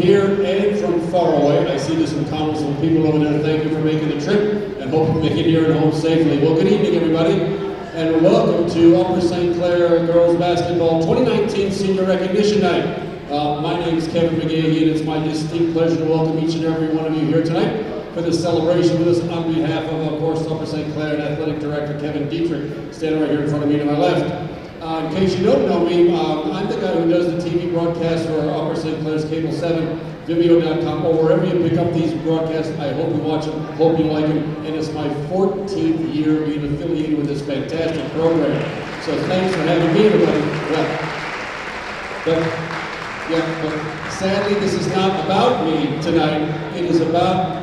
here and from far away. I see there's some Connellsville people over there. Thank you for making the trip and hope you make it here and home safely. Well, good evening, everybody, and welcome to Upper St. Clair Girls Basketball 2019 Senior Recognition Night. My name is Kevin McGahey, and it's my distinct pleasure to welcome each and every one of you here tonight for this celebration with us on behalf of course, Upper St. Clair and Athletic Director Kevin Dietrich, standing right here in front of me to my left. In case you don't know me, I'm the guy who does the TV broadcast for Upper St. Clair's Cable 7, Vimeo.com, or wherever you pick up these broadcasts. I hope you watch them, hope you like them, and it's my 14th year being affiliated with this fantastic program. So thanks for having me, everybody. But sadly, this is not about me tonight. It is about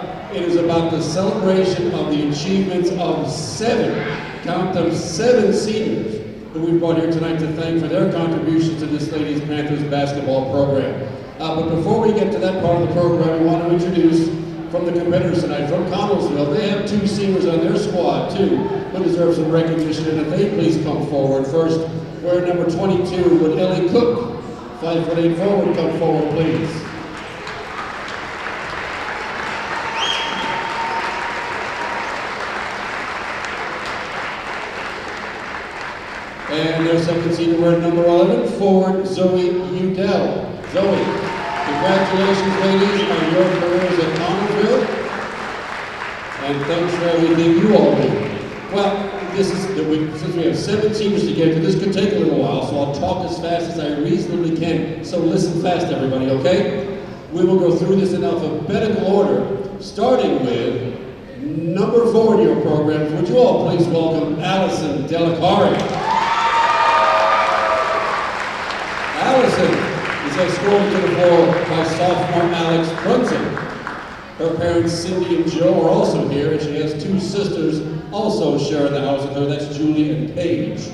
the celebration of the achievements of 7 seniors who we brought here tonight to thank for their contributions to this Ladies Panthers basketball program. But before we get to that part of the program, I want to introduce from the competitors tonight, from Connellsville. They have 2 seniors on their squad, too, who deserve some recognition, and if they please come forward. First, we're number 22 with Ellie Cook. 5'8" forward, come forward, please. And their second senior, we're at number 11, forward Zoe Udell. Zoe, congratulations, ladies, on your careers at Connellsville, and thanks for everything you all do. Well, since we have 7 seniors to get to, this could take a little while, so I'll talk as fast as I reasonably can. So listen fast, everybody, okay? We will go through this in alphabetical order, starting with number 4 in your programs. Would you all please welcome Allison Delacari. Allison is escorted to the floor by sophomore Alex Brunson. Her parents, Cindy and Joe, are also here, and she has 2 sisters also sharing the house with her. That's Julie and Paige.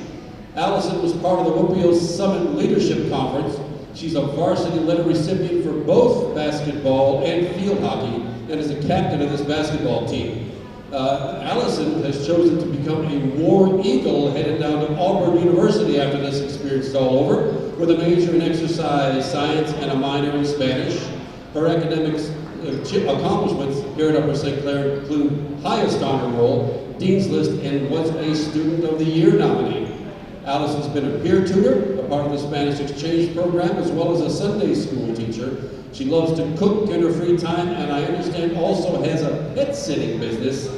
Allison was part of the Whippeal Summit Leadership Conference. She's a varsity letter recipient for both basketball and field hockey, and is a captain of this basketball team. Allison has chosen to become a War Eagle, headed down to Auburn University after this experience is all over, with a major in exercise science and a minor in Spanish. Her academics accomplishments here at Upper St. Clair include highest honor roll, Dean's List, and was a Student of the Year nominee. Allison's been a peer tutor, a part of the Spanish exchange program, as well as a Sunday school teacher. She loves to cook in her free time, and I understand also has a pet sitting business.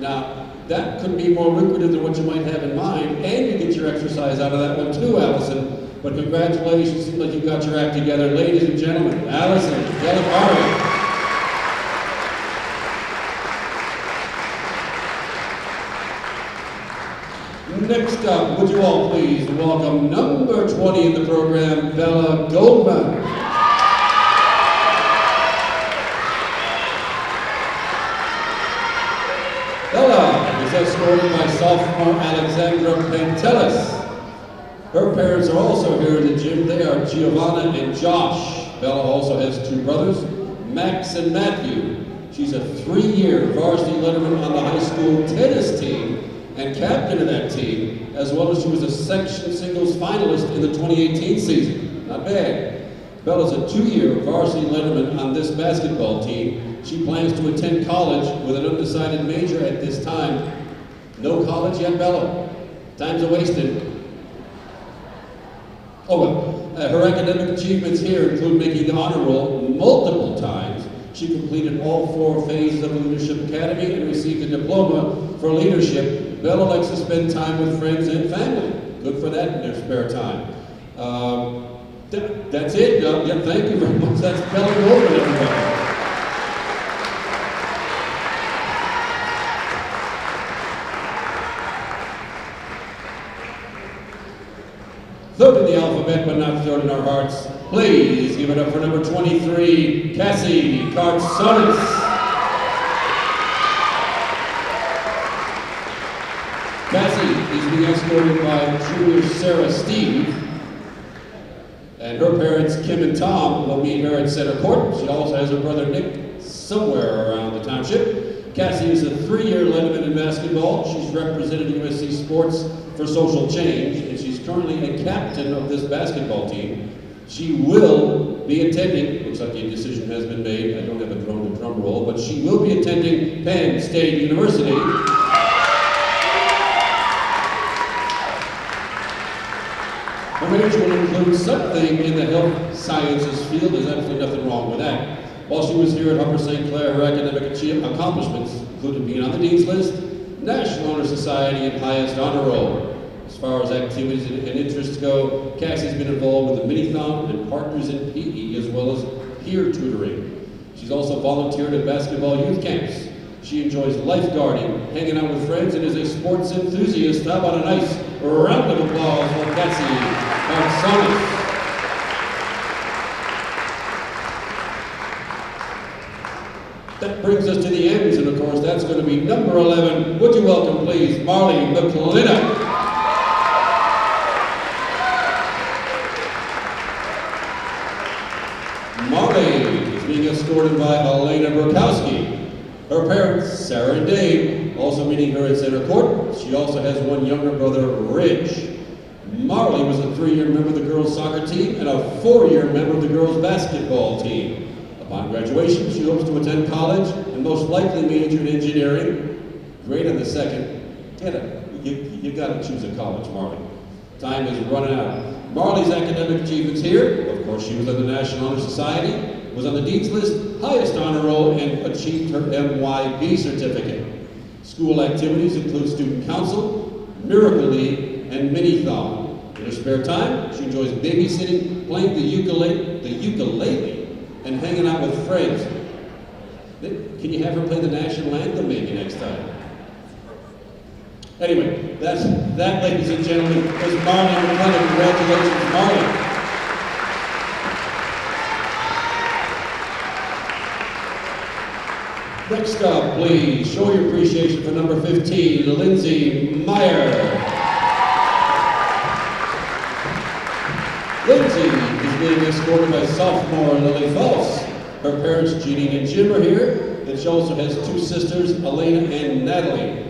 Now, that could be more lucrative than what you might have in mind, and you get your exercise out of that one too, Allison. But congratulations, seems like you got your act together. Ladies and gentlemen, Allison Delacari. Next up, would you all please welcome number 20 in the program, Bella Goldman. Bella is escorted by sophomore Alexandra Pantelis. Her parents are also here in the gym. They are Giovanna and Josh. Bella also has 2 brothers, Max and Matthew. She's a 3-year varsity letterman on the high school tennis team and captain of that team, as well as she was a section singles finalist in the 2018 season. Not bad. Bella's a 2-year varsity letterman on this basketball team. She plans to attend college with an undecided major at this time. No college yet, Bella. Time's a wasted. Oh well, her academic achievements here include making the honor roll multiple times. She completed all 4 phases of the Leadership Academy and received a diploma for leadership. Bella likes to spend time with friends and family. Good for that in their spare time. That's it. Yeah, thank you very much. That's Bella Goldman, everybody. Third in the alphabet, but not third in our hearts. Please give it up for number 23, Cassie Kartsonis. Cassie is being escorted by junior Sarah Steve, and her parents, Kim and Tom, will meet her at center court. She also has her brother Nick somewhere around the township. Cassie is a 3-year letterman in basketball. She's represented USC Sports for Social Change, and she's currently a captain of this basketball team. She will be attending, looks like a decision has been made, I don't have a drum roll, but she will be attending Penn State University. Her major will include something in the health sciences field. There's absolutely nothing wrong with that. While she was here at Upper St. Clair, her academic accomplishments included being on the Dean's List, National Honor Society, and highest honor roll. As far as activities and interests go, Cassie's been involved with the Mini-Thon and Partners in PE, as well as peer tutoring. She's also volunteered at basketball youth camps. She enjoys lifeguarding, hanging out with friends, and is a sports enthusiast. How about a nice round of applause for Cassie Marsonis? That brings us to the ends, and of course, that's going to be number 11. Would you welcome, please, Marley McClintock. Marley is being escorted by Elena Burkowski. Her parents, Sarah and Dave, also meeting her at center court. She also has one younger brother, Ridge. Marley was a 3-year member of the girls' soccer team and a 4-year member of the girls' basketball team. Upon graduation, she hopes to attend college and most likely major in engineering. Great on the second. You gotta choose a college, Marley. Time is running out. Marley's academic achievements here. Of course, she was on the National Honor Society, was on the Dean's List, highest honor roll, and achieved her MYB certificate. School activities include student council, Miracle League, and Mini-Thon. In her spare time, she enjoys babysitting, playing the ukulele, and hanging out with friends. Can you have her play the national anthem maybe next time? Anyway, that, ladies and gentlemen, is Marley McClintock. Congratulations, Marley. Next up, please, show your appreciation for number 15, Lindsay Meyer. Lindsay is being escorted by sophomore Lily False. Her parents, Jeanine and Jim, are here, and she also has 2 sisters, Elena and Natalie.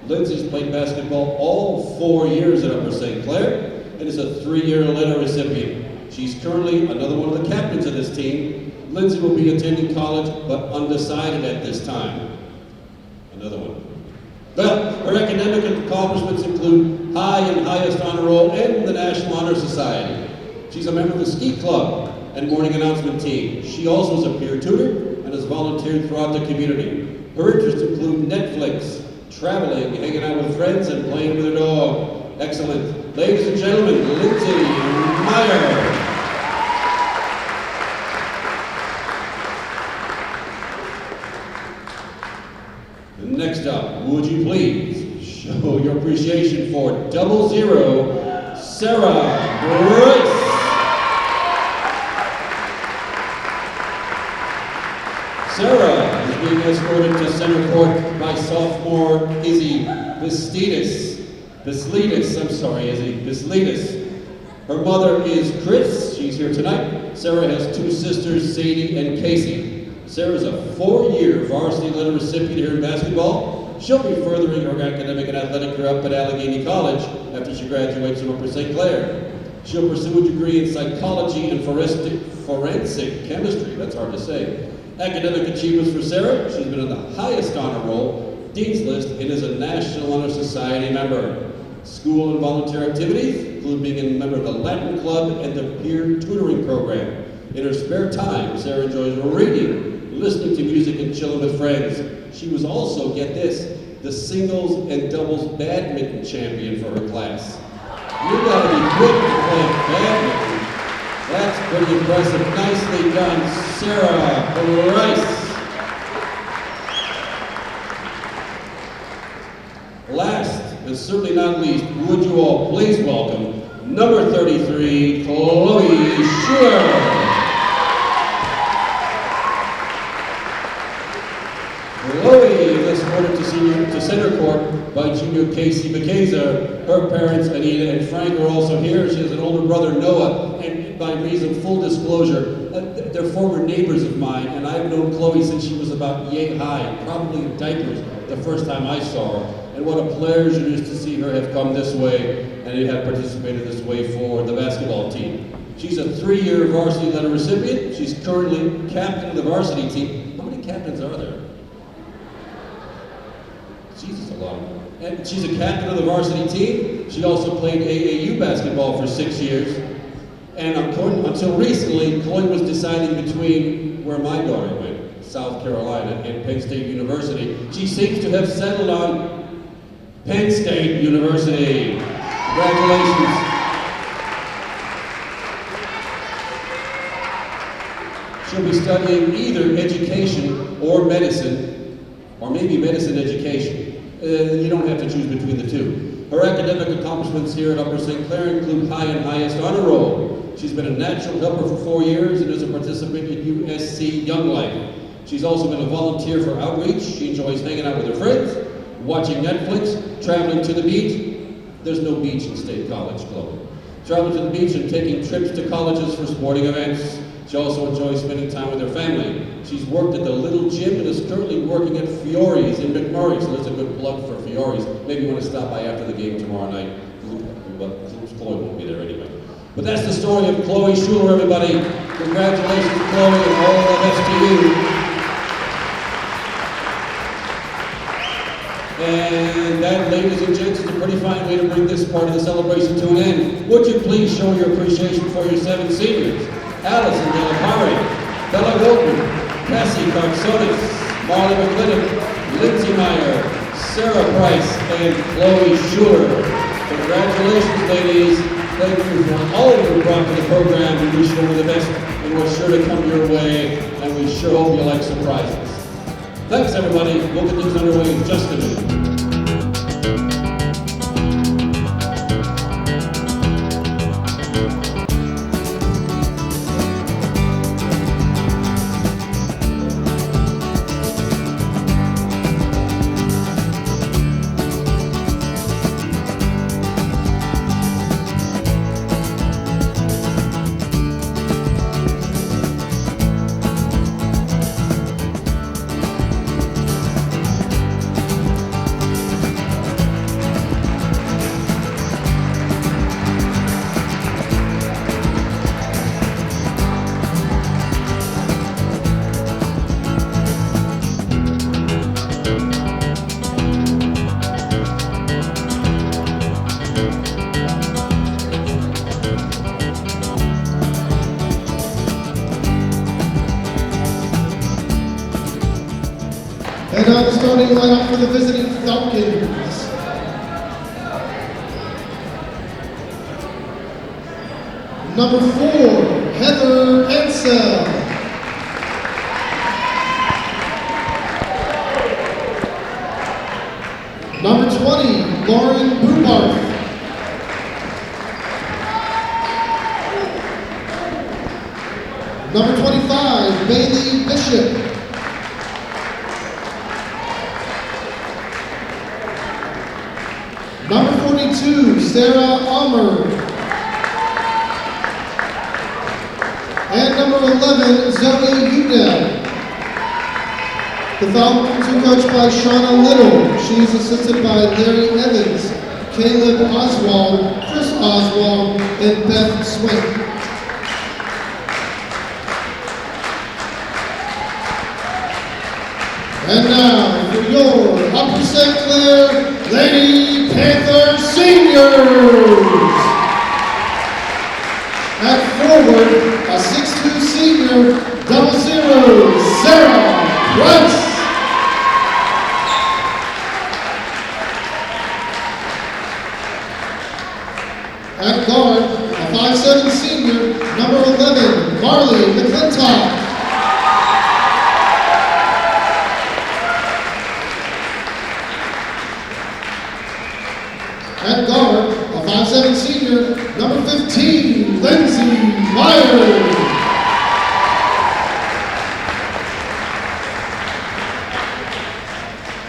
Lindsay's played basketball all 4 years at Upper St. Clair and is a 3-year letter recipient. She's currently another one of the captains of this team. Lindsay will be attending college, but undecided at this time. Another one. Well, her academic accomplishments include high and highest honor roll and the National Honor Society. She's a member of the ski club and morning announcement team. She also is a peer tutor and has volunteered throughout the community. Her interests include Netflix, traveling, hanging out with friends, and playing with her dog. Excellent. Ladies and gentlemen, Lindsay Meyer. Next up, would you please show your appreciation for 00, Sarah Bryce. Sarah is being escorted to center court by sophomore Izzy Bislidis. Her mother is Chris. She's here tonight. Sarah has 2 sisters, Sadie and Casey. Sarah's a 4-year varsity letter recipient here in basketball. She'll be furthering her academic and athletic career up at Allegheny College after she graduates from Upper St. Clair. She'll pursue a degree in psychology and forensic chemistry. That's hard to say. Academic achievements for Sarah: she's been on the highest honor roll, Dean's List, and is a National Honor Society member. School and volunteer activities include being a member of the Latin Club and the peer tutoring program. In her spare time, Sarah enjoys reading, listening to music, and chilling with friends. She was also, get this, the singles and doubles badminton champion for her class. You gotta be good to play badminton. That's pretty impressive. Nicely done, Sarah Bryce. Last, and certainly not least, would you all please welcome number 33, Chloe Schuler. Chloe is escorted to center court by junior Casey Bacasa. Her parents, Anita and Frank, are also here. She has an older brother, Noah, and by reason of full disclosure, they're former neighbors of mine, and I've known Chloe since she was about yay high, probably in diapers the first time I saw her. And what a pleasure it is to see her have come this way and have participated this way for the basketball team. She's a 3-year varsity letter recipient. She's currently captain of the varsity team. How many captains are there? Jesus, a lot. And she's a captain of the varsity team. She also played AAU basketball for 6 years. And until recently, Chloe was deciding between where my daughter went, South Carolina, and Penn State University. She seems to have settled on Penn State University. Congratulations. She'll be studying either education or medicine, or maybe medicine education. You don't have to choose between the two. Her academic accomplishments here at Upper St. Clair include high and highest honor roll. She's been a natural helper for 4 years and is a participant in USC Young Life. She's also been a volunteer for outreach. She enjoys hanging out with her friends, watching Netflix, traveling to the beach. There's no beach in State College, Chloe. Traveling to the beach and taking trips to colleges for sporting events. She also enjoys spending time with her family. She's worked at the Little Gym and is currently working at Fiore's in McMurray, so there's a good plug for Fiore's. Maybe you want to stop by after the game tomorrow night, but Chloe won't be there anyway. But that's the story of Chloe Schuler, everybody. Congratulations, Chloe, and all the best to you. And that, ladies and gents, is a pretty fine way to bring this part of the celebration to an end. Would you please show your appreciation for your 7 seniors? Allison De La Pare, Bella Goldman, Cassie Carsonis, Marley McClintock, Lindsay Meyer, Sarah Price, and Chloe Schuler. Congratulations, ladies. Thank you for all of you brought to the program. We wish you all the best, and we're sure to come your way, and we sure hope you like surprises. Thanks, everybody. We'll get things underway in just a minute. And now the starting lineup for the visiting Falcons. Number 4, Heather Ansel. Number 20, Lauren Brubarth. Number 25, Bailey Bishop. Number 42, Sarah Almer. And number 11, Zoe Udell. The Falcons are coached by Shauna Little. She is assisted by Larry Evans, Caleb Oswald, Chris Oswald, and Beth Swink. And now, for your Upper St. Clair Lady Panther Seniors. At forward, a 6'2" senior, 00, Sarah Price. At guard, a 5'7" senior, number 11, Marley McClintock. At guard, a 5'7" senior, number 15, Lindsay Meyer.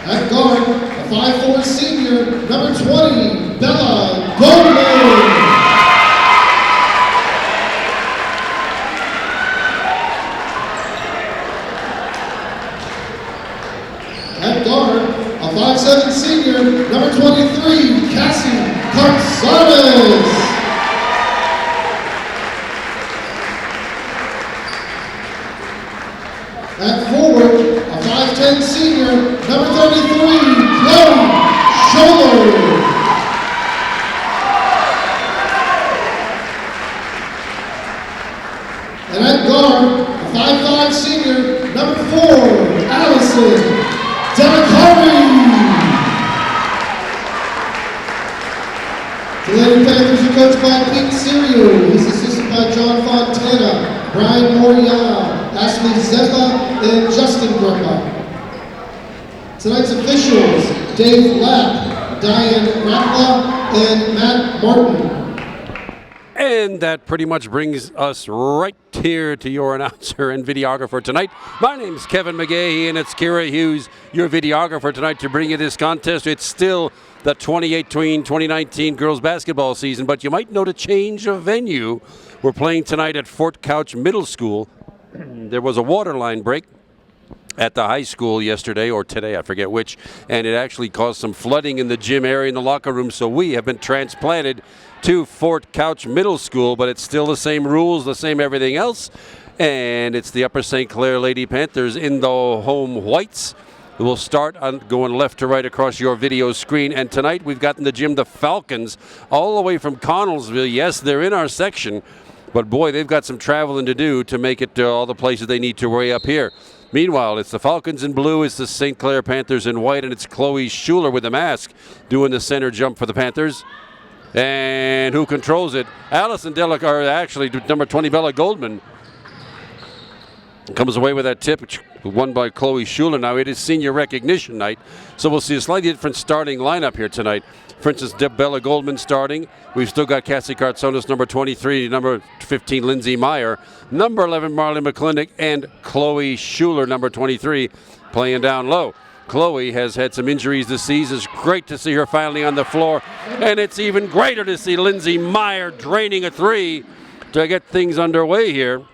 At guard, a 5'4" senior, number 20, Bella Goldman. At guard, a 5'7" senior, number 23, Cassie Carsonis. At forward, a 5'10" senior, number 33, Chloe Scholler. And at guard, a 5'5" senior, number 4, Allison Delacari. The Lady Panthers are coached by Pete Serio. He's assisted by John Fontana, Brian Morial, Ashley Zeppa, and Justin Greppa. Tonight's officials, Dave Lapp, Diane Rapla, and Matt Martin. And that pretty much brings us right here to your announcer and videographer tonight. My name's Kevin McGahey, and it's Kira Hughes, your videographer tonight, to bring you this contest. It's still the 2018-2019 girls basketball season, but you might note a change of venue. We're playing tonight at Fort Couch Middle School. There was a water line break at the high school yesterday, or today, I forget which, and it actually caused some flooding in the gym area in the locker room, so we have been transplanted to Fort Couch Middle School, but it's still the same rules, the same everything else, and it's the Upper St. Clair Lady Panthers in the home whites. We'll start on going left to right across your video screen, and tonight we've got in the gym the Falcons all the way from Connellsville. Yes, they're in our section, but boy, they've got some traveling to do to make it to all the places they need to way up here. Meanwhile, it's the Falcons in blue, it's the St. Clair Panthers in white, and it's Chloe Schuler with the mask doing the center jump for the Panthers. And who controls it? Allison Delacari, actually number 20, Bella Goldman, comes away with that tip, won by Chloe Schuler. Now it is senior recognition night, so we'll see a slightly different starting lineup here tonight. For instance, Bella Goldman starting. We've still got Cassie Cartsonis, number 23, number 15, Lindsay Meyer, number 11, Marley McClintock, and Chloe Schuler, number 23, playing down low. Chloe has had some injuries this season. It's great to see her finally on the floor, and it's even greater to see Lindsay Meyer draining a three to get things underway here.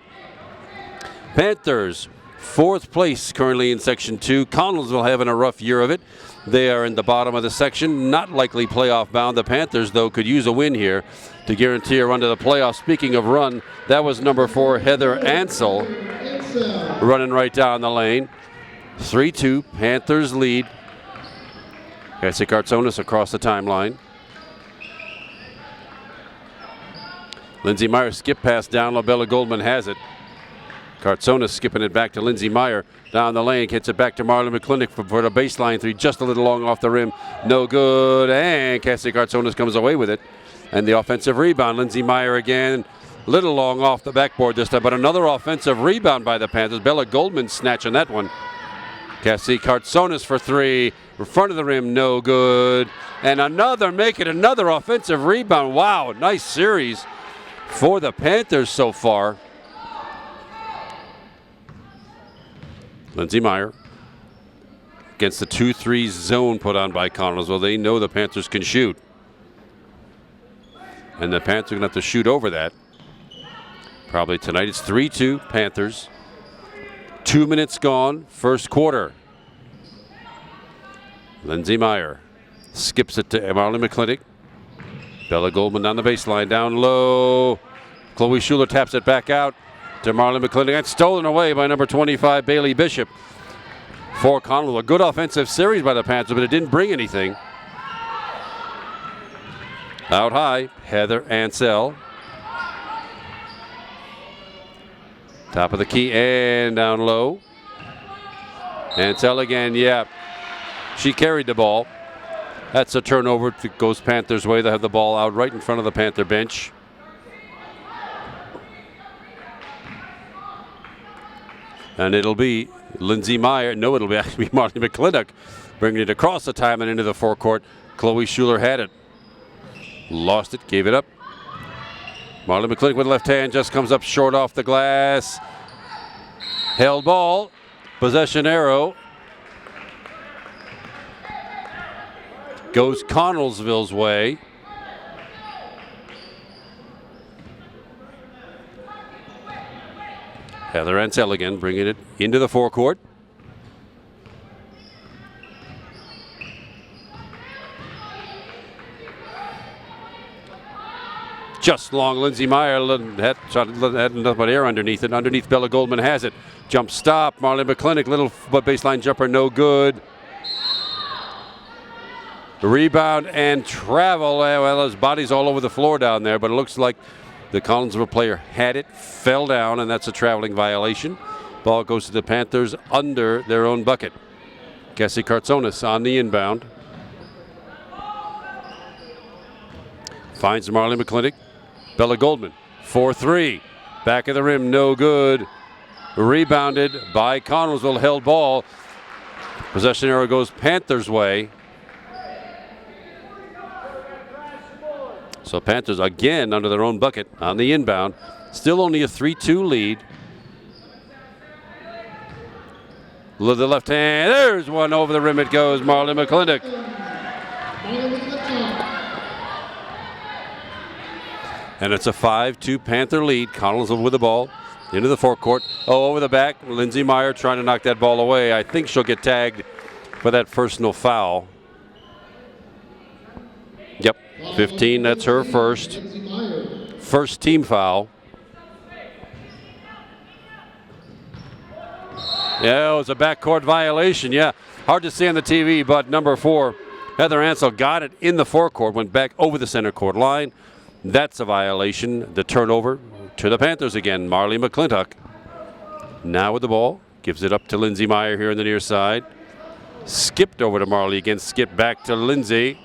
Panthers, 4th place currently in Section 2. Connellsville having a rough year of it. They are in the bottom of the section, not likely playoff bound. The Panthers, though, could use a win here to guarantee a run to the playoffs. Speaking of run, that was number 4, Heather Ansel, running right down the lane. 3-2, Panthers lead. Cassie Cartsonis across the timeline. Lindsay Meyer skip pass down low. Bella Goldman has it. Cartsonis skipping it back to Lindsay Meyer. Down the lane, hits it back to Marlon McClintock for the baseline three, just a little long off the rim. No good, and Cassie Cartsonis comes away with it. And the offensive rebound, Lindsay Meyer again, little long off the backboard this time, but another offensive rebound by the Panthers. Bella Goldman snatching that one. Cassie Cartsonis for three, in front of the rim, no good. And another offensive rebound. Wow, nice series for the Panthers so far. Lindsay Meyer against the 2-3 zone put on by Connellsville. They know the Panthers can shoot. And the Panthers are going to have to shoot over that. Probably tonight. It's 3-2 Panthers. 2 minutes gone, first quarter. Lindsay Meyer skips it to Marley McClintock. Bella Goldman down the baseline, down low. Chloe Schuler taps it back out to Marlon McClintock. That's stolen away by number 25, Bailey Bishop. For Connellsville, a good offensive series by the Panthers, but it didn't bring anything. Out high, Heather Ansel. Top of the key and down low. Ansel again, yeah. She carried the ball. That's a turnover that goes Panthers' way. They have the ball out right in front of the Panther bench. And it'll be Lindsay Meyer. No, it'll be actually Marley McClintock bringing it across the time and into the forecourt. Chloe Schuler had it. Lost it, gave it up. Marley McClintock with left hand just comes up short off the glass. Held ball. Possession arrow. Goes Connellsville's way. Heather Ansel again bringing it into the forecourt. Just long. Lindsay Meyer had nothing but air underneath it. Underneath, Bella Goldman has it. Jump stop. Marley McClintock, little baseline jumper, no good. Rebound and travel. Well, his body's all over the floor down there, but it looks like the Connellsville player had it, fell down, and that's a traveling violation. Ball goes to the Panthers under their own bucket. Cassie Kartsonis on the inbound. Finds Marley McClintock. Bella Goldman, 4-3. Back of the rim, no good. Rebounded by Connellsville, held ball. Possession arrow goes Panthers' way. So Panthers again under their own bucket on the inbound. Still only a 3-2 lead. Look at the left hand. There's one over the rim. It goes. Marley McClintock. And it's a 5-2 Panther lead. Connellsville with the ball into the forecourt. Oh, over the back. Lindsey Meyer trying to knock that ball away. I think she'll get tagged for that personal foul. Yep, 15. That's her first. First team foul. Yeah, it was a backcourt violation. Yeah, hard to see on the TV, but number 4, Heather Ansell, got it in the forecourt, went back over the center court line. That's a violation. The turnover to the Panthers again. Marley McClintock now with the ball. Gives it up to Lindsey Meyer here on the near side. Skipped over to Marley again. Skipped back to Lindsey.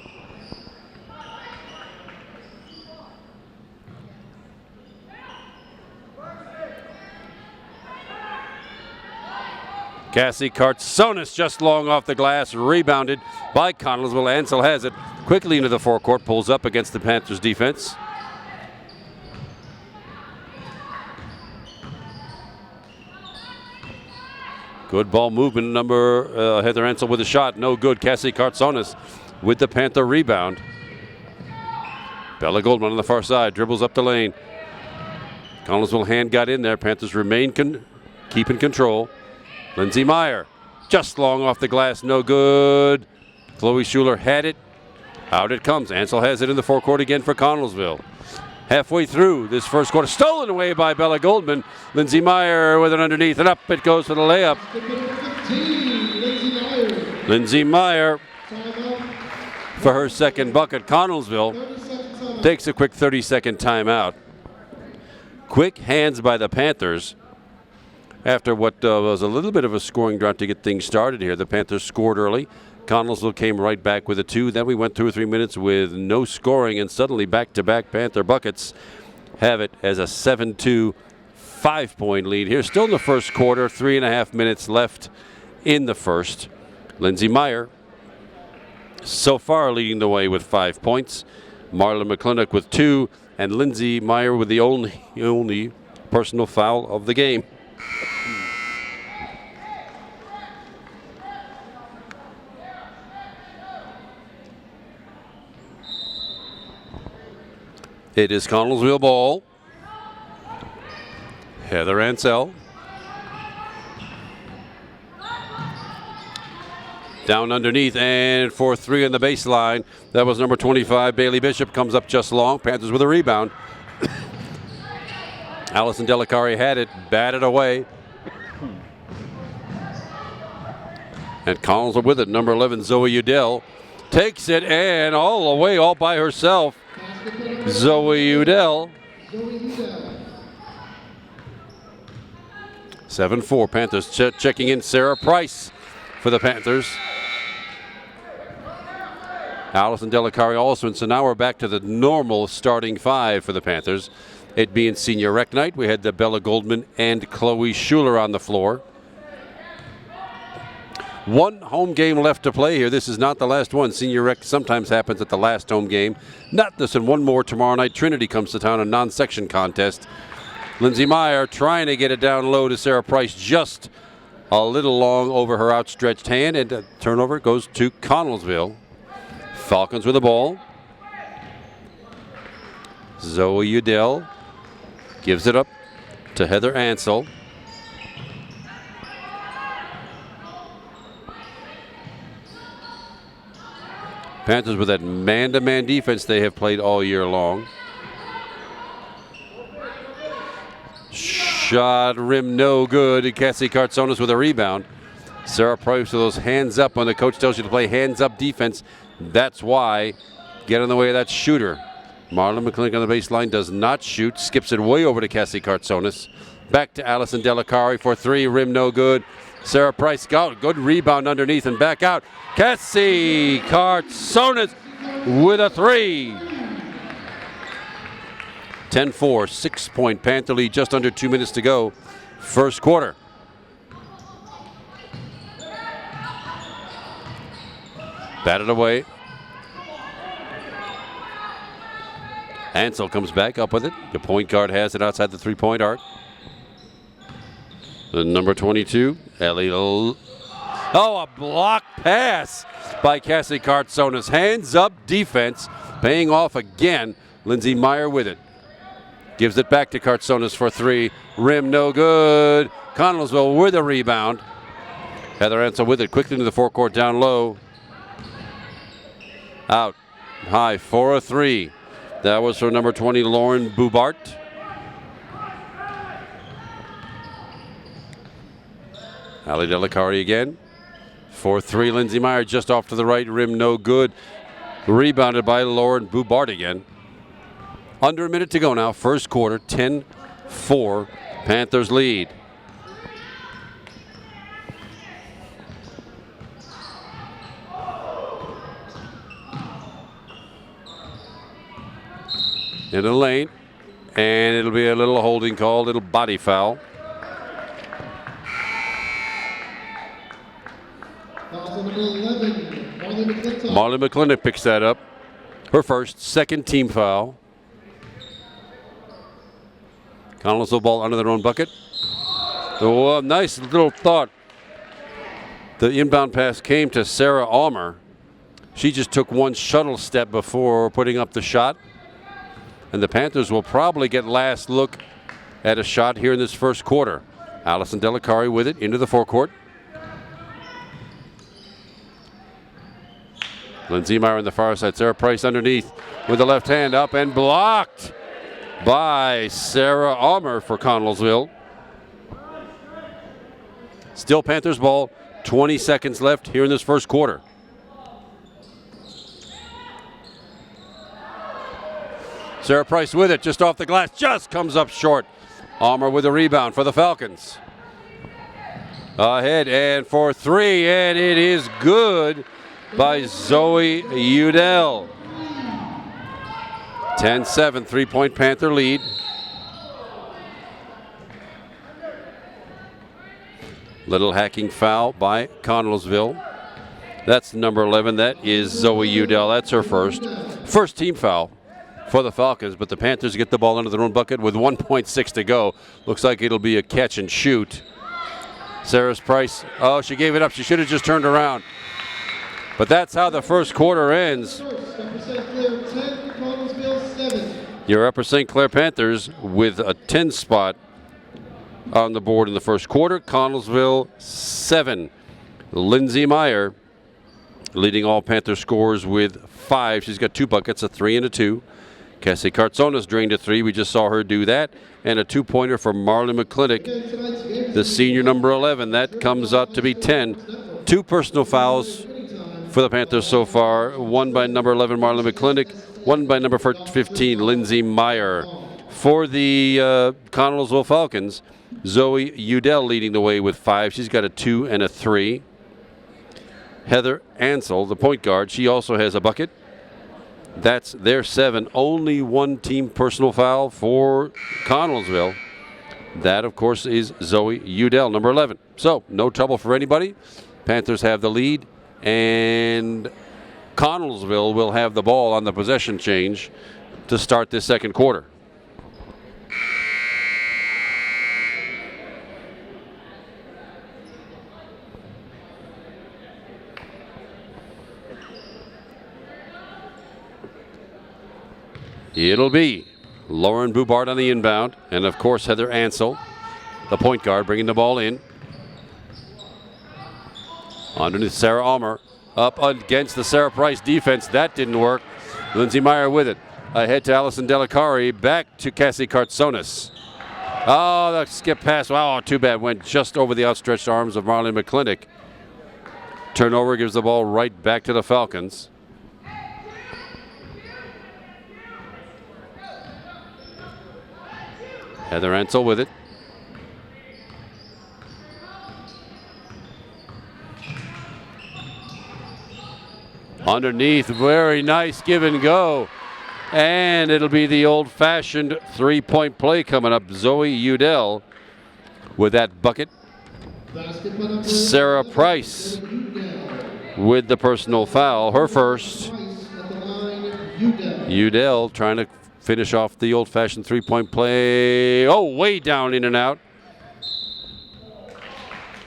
Cassie Kartsonis just long off the glass, rebounded by Connellsville. Ansell has it quickly into the forecourt, pulls up against the Panthers defense. Good ball movement. Heather Ansell with a shot, no good. Cassie Kartsonis with the Panther rebound. Bella Goldman on the far side, dribbles up the lane. Connellsville hand got in there. Panthers remain keeping control. Lindsey Meyer, just long off the glass, no good. Chloe Schuler had it. Out it comes. Ansell has it in the forecourt again for Connellsville. Halfway through this first quarter, stolen away by Bella Goldman. Lindsey Meyer with it underneath, and up it goes for the layup. Lindsey Meyer for her second bucket. Connellsville takes a quick 30-second timeout. Quick hands by the Panthers. After what was a little bit of a scoring drought to get things started here, the Panthers scored early. Connellsville came right back with a 2. Then we went 2 or 3 minutes with no scoring, and suddenly back-to-back Panther buckets have it as a 7-2 5-point lead here. Still in the first quarter, 3.5 minutes left in the first. Lindsey Meyer so far leading the way with 5 points. Marley McClintock with 2, and Lindsey Meyer with the only personal foul of the game. It is Connellsville ball. Heather Ansell. Down underneath and for 3 on the baseline. That was number 25, Bailey Bishop, comes up just long. Panthers with a rebound. Allison Delicari had it, batted away. And Connellsville with it, number 11, Zoe Udell. Takes it and all the way, all by herself. Zoe Udell. 7-4 Panthers. Checking in Sarah Price for the Panthers. Allison Delicari also, and so now we're back to the normal starting 5 for the Panthers. It being senior rec night, we had the Bella Goldman and Chloe Schuler on the floor. 1 home game left to play here. This is not the last one. Senior rec sometimes happens at the last home game. Not this and one more tomorrow night. Trinity comes to town, a non-section contest. Lindsey Meyer trying to get it down low to Sarah Price, just a little long over her outstretched hand, and a turnover goes to Connellsville. Falcons with the ball. Zoe Udell gives it up to Heather Ansell. Panthers with that man-to-man defense they have played all year long. shot, rim no good. Cassie Cartsonis with a rebound. Sarah Price with those hands up when the coach tells you to play hands up defense. That's why. Get in the way of that shooter. Marlon McClintock on the baseline does not shoot. Skips it way over to Cassie Cartsonis. Back to Allison Delicari for three. Rim no good. Sarah Price got good rebound underneath and back out. Cassie Cartsonis with a three. 10-4, 6-point Panther lead, just under 2 minutes to go. First quarter. Batted away. Ansel comes back up with it. The point guard has it outside the three-point arc. The number 22, Ellie. Oh, a block pass by Cassie Cartsonis. Hands up defense, paying off again. Lindsay Meyer with it. Gives it back to Cartsonis for three. Rim no good. Connellsville with a rebound. Heather Ansel with it quickly into the forecourt down low. Out high for a three. That was for number 20, Lauren Boubart. Ali Delicari again. 4-3, Lindsay Meyer just off to the right. Rim no good. Rebounded by Lauren Boubart again. Under a minute to go now. First quarter, 10-4. Panthers lead. In the lane. And it'll be a little holding call, little body foul. Marlon McClintock picks that up. Her first, second team foul. Connellsville ball under their own bucket. Oh, nice little thought. The inbound pass came to Sarah Almer. She just took one shuttle step before putting up the shot. And the Panthers will probably get last look at a shot here in this first quarter. Allison Delicari with it into the forecourt. Lindsay Meyer on the far side. Sarah Price underneath with the left hand up and blocked by Sarah Almer for Connellsville. Still Panthers ball. 20 seconds left here in this first quarter. Sarah Price with it, just off the glass, just comes up short. Almer with a rebound for the Falcons. Ahead and for three, and it is good by Zoe Udell. 10-7, three-point Panther lead. Little hacking foul by Connellsville. That's number 11. That is Zoe Udell. That's her first team foul for the Falcons, but the Panthers get the ball under their own bucket with 1.6 to go. Looks like it'll be a catch and shoot. Sarah Price, oh, she gave it up. She should have just turned around. But that's how the first quarter ends. Your Upper St. Clair Panthers with a 10 spot on the board in the first quarter. Connellsville 7. Lindsay Meyer leading all Panther scores with 5. She's got 2 buckets, a 3 and a 2. Cassie Cartsonis drained a 3. We just saw her do that. And a 2-pointer for Marlon McClintock, the senior number 11. That comes out to be 10. 2 personal fouls for the Panthers so far. One by number 11, Marlon McClintock. One by number 15, Lindsay Meyer. For the Connellsville Falcons, Zoe Udell leading the way with 5. She's got a 2 and a 3. Heather Ansel, the point guard, she also has a bucket. That's their 7. Only one team personal foul for Connellsville. That, of course, is Zoe Udell, number 11. So, no trouble for anybody. Panthers have the lead, and Connellsville will have the ball on the possession change to start this second quarter. It'll be Lauren Boubart on the inbound, and of course Heather Ansel, the point guard, bringing the ball in. Underneath Sarah Almer, up against the Sarah Price defense. That didn't work. Lindsay Meyer with it. Ahead to Allison Delicari, back to Cassie Cartsonis. Oh, that skip pass. Wow, too bad. Went just over the outstretched arms of Marlon McClintock. Turnover gives the ball right back to the Falcons. Heather Ansel with it. Underneath, very nice give and go. And it'll be the old-fashioned three-point play coming up. Zoe Udell with that bucket. Sarah Price with the personal foul, her first. Udell trying to finish off the old-fashioned three-point play. Oh, way down, in and out.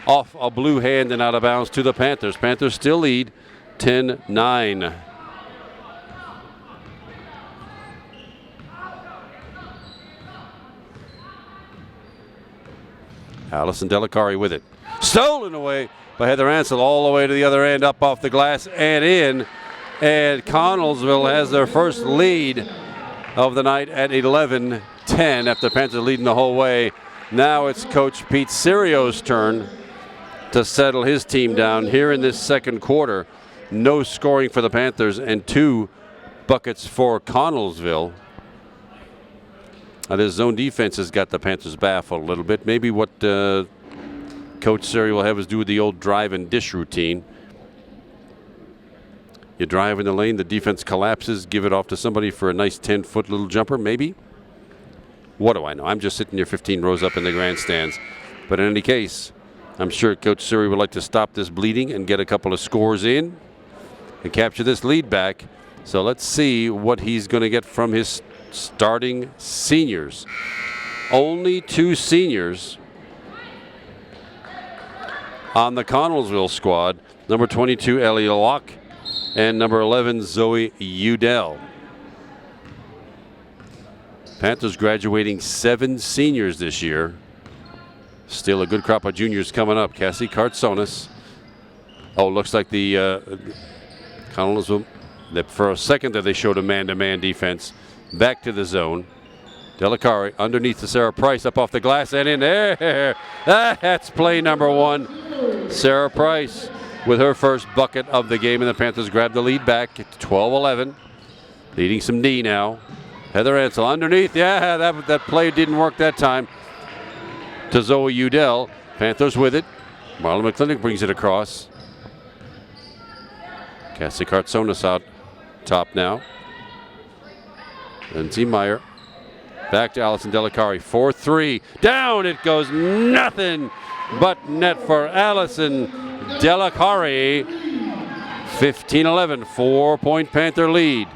Off a blue hand and out of bounds to the Panthers. Panthers still lead 10-9. Allison Delicari with it. Stolen away by Heather Ansel all the way to the other end, up off the glass and in. And Connellsville has their first lead of the night at 11-10 after the Panthers leading the whole way. Now it's Coach Pete Cirio's turn to settle his team down here in this second quarter. No scoring for the Panthers and 2 buckets for Connellsville. This zone defense has got the Panthers baffled a little bit. Maybe what Coach Cirio will have us do the old drive and dish routine. You drive in the lane, the defense collapses, give it off to somebody for a nice 10-foot little jumper, maybe. What do I know? I'm just sitting here 15 rows up in the grandstands. But in any case, I'm sure Coach Cirio would like to stop this bleeding and get a couple of scores in and capture this lead back. So let's see what he's going to get from his starting seniors. Only 2 seniors on the Connellsville squad. Number 22, Ellie Locke, and number 11, Zoe Udell. Panthers graduating 7 seniors this year. Still a good crop of juniors coming up. Cassie Kartsonis. Oh, looks like the Connellsville, for a second there they showed a man-to-man defense. Back to the zone. Delicari underneath to Sarah Price, up off the glass and in there. That's play number 1. Sarah Price with her first bucket of the game, and the Panthers grab the lead back at 12-11. Leading some D now. Heather Ansel underneath. Yeah, that play didn't work that time. To Zoe Udell. Panthers with it. Marlon McClintock brings it across. Cassie Kartsonis out top now. Lindsay Meyer. Back to Allison Delicari. 4-3. Down it goes. Nothing but net for Allison Delicari. 15-11. 4-point Panther lead.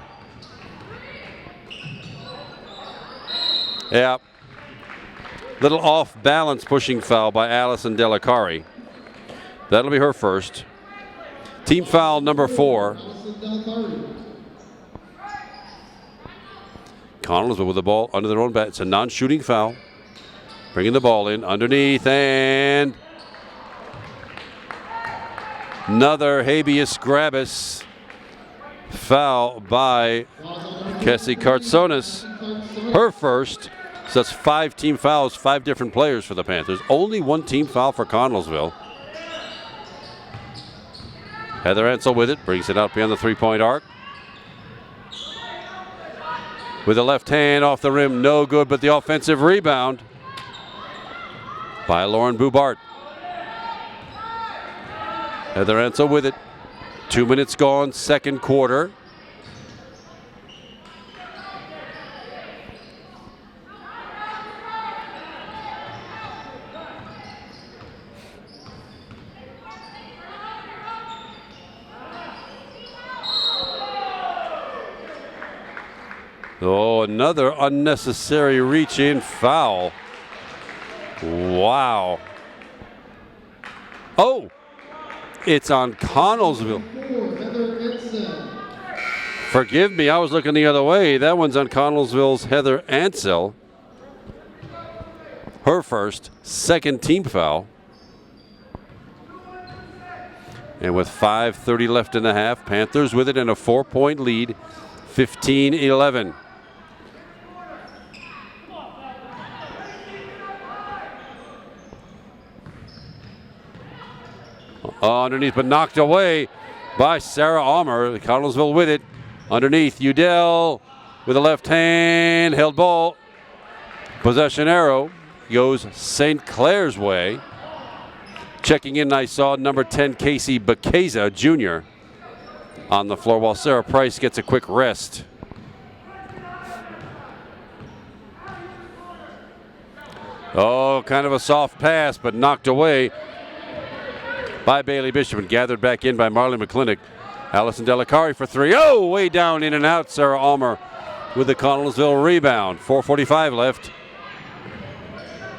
Yeah. Little off balance pushing foul by Allison Delicari. That'll be her first. Team foul number 4. Connellsville with the ball under their own bat. It's a non-shooting foul. Bringing the ball in underneath, and another habeas grabus foul by Cassie Kartsonis. Her first. So that's 5 team fouls, 5 different players for the Panthers. Only 1 team foul for Connellsville. Heather Ansel with it, brings it out beyond the 3-point arc. With the left hand off the rim, no good, but the offensive rebound by Lauren Boubart. Heather Ansel with it. 2 minutes gone, second quarter. Oh, another unnecessary reach-in foul. Wow. Oh, it's on Connellsville. Forgive me, I was looking the other way. That one's on Connellsville's Heather Ansel. Her first, second team foul. And with 5:30 left in the half, Panthers with it in a 4-point lead, 15-11. Underneath, but knocked away by Sarah Almer. Connellsville with it. Underneath, Udell with a left hand. Held ball. Possession arrow goes St. Clair's way. Checking in, I saw number 10, Casey Baceza Jr. on the floor while Sarah Price gets a quick rest. Oh, kind of a soft pass, but knocked away by Bailey Bishop and gathered back in by Marley McClintock. Allison Delicari for three. Oh, way down, in and out. Sarah Almer with the Connellsville rebound. 4:45 left.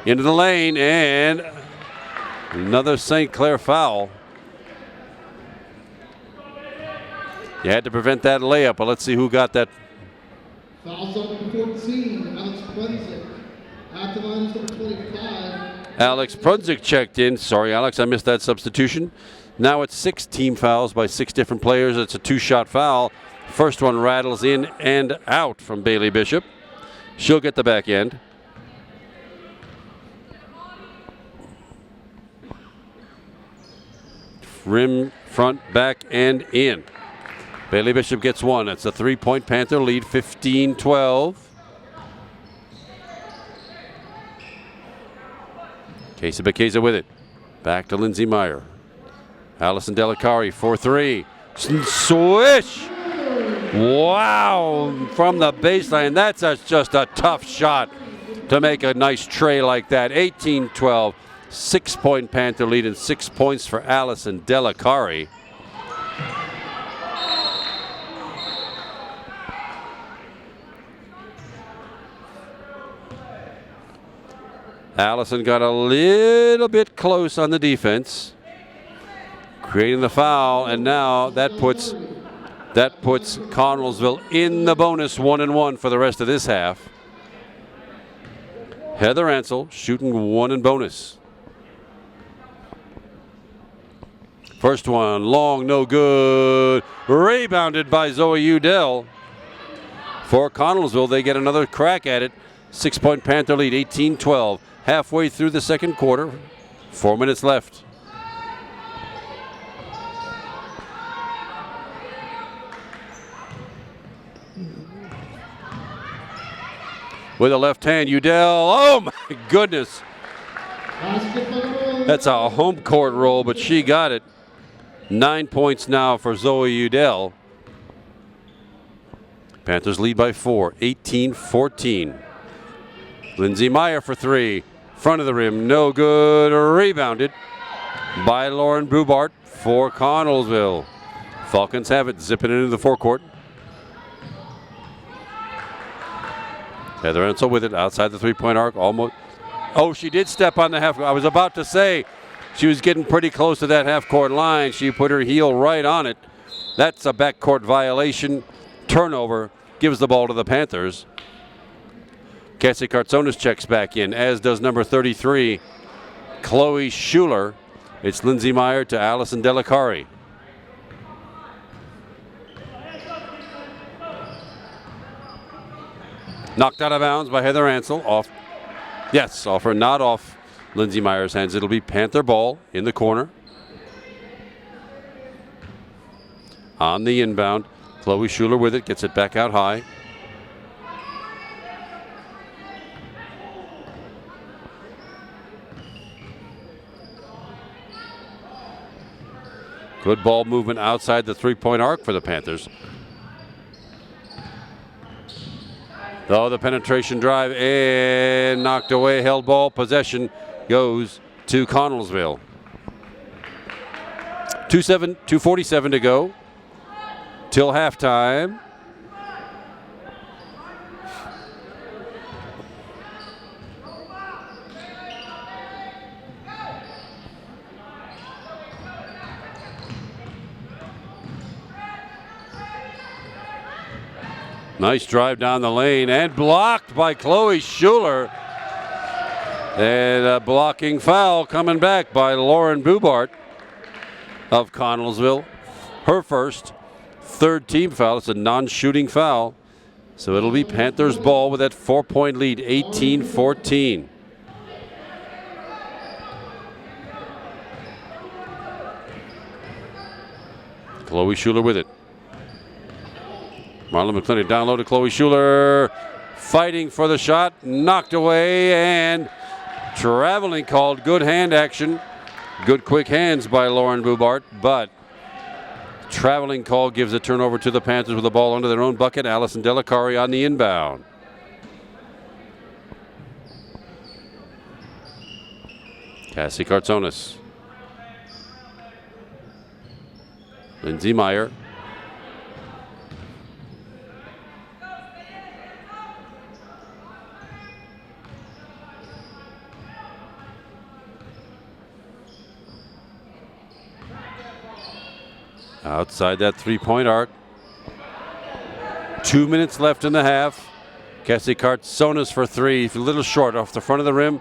Into the lane, and another St. Clair foul. You had to prevent that layup, but let's see who got that. Fouls up number 14, Alex Brunzik. At the line is number 25. Alex Brunzik checked in. Sorry, Alex, I missed that substitution. Now it's 6 team fouls by 6 different players. It's a 2-shot foul. First one rattles in and out from Bailey Bishop. She'll get the back end. Rim, front, back, and in. Bailey Bishop gets one. It's a 3-point Panther lead, 15-12. Casey Baceza with it. Back to Lindsay Meyer. Allison Delicari for 3. Swish! Wow! From the baseline. That's just a tough shot to make a nice tray like that. 18-12. 6-point Panther lead and 6 points for Allison Delicari. Allison got a little bit close on the defense, creating the foul, and now that puts Connellsville in the bonus 1-1 for the rest of this half. Heather Ansel shooting 1 in bonus. First one, long, no good. Rebounded by Zoe Udell. For Connellsville, they get another crack at it. 6-point Panther lead, 18-12. Halfway through the second quarter, 4 minutes left. With a left hand, Udell. Oh my goodness. That's a home court roll, but she got it. 9 points now for Zoe Udell. Panthers lead by 4, 18-14. Lindsay Meyer for 3. Front of the rim, no good. Rebounded by Lauren Brubart for Connellsville. Falcons have it, zipping into the forecourt. Heather Ensel with it outside the 3-point arc, almost. Oh, she did step on the half. I was about to say she was getting pretty close to that half-court line. She put her heel right on it. That's a backcourt violation. Turnover gives the ball to the Panthers. Cassie Kartsonis checks back in, as does number 33, Chloe Schuler. It's Lindsay Meyer to Allison Delicari. Knocked out of bounds by Heather Ansel. Off. Yes, off her, not off Lindsay Meyer's hands. It'll be Panther ball in the corner. On the inbound, Chloe Schuler with it, gets it back out high. Good ball movement outside the 3-point arc for the Panthers. Oh, the penetration drive and knocked away. Held ball. Possession goes to Connellsville. 2:47 to go till halftime. Nice drive down the lane and blocked by Chloe Schuler. And a blocking foul coming back by Lauren Brubart of Connellsville. Her first, 3rd team foul. It's a non-shooting foul. So it'll be Panthers ball with that 4-point lead, 18-14. Chloe Schuler with it. Marlon McClintock down low to Chloe Schuler. Fighting for the shot. Knocked away and traveling called. Good hand action. Good quick hands by Lauren Bubart, but traveling call gives a turnover to the Panthers with the ball under their own bucket. Allison Delicari on the inbound. Cassie Kartsonis. Lindsay Meyer. Outside that three-point arc. 2 minutes left in the half. Cassie Kartsonis for three. A little short off the front of the rim.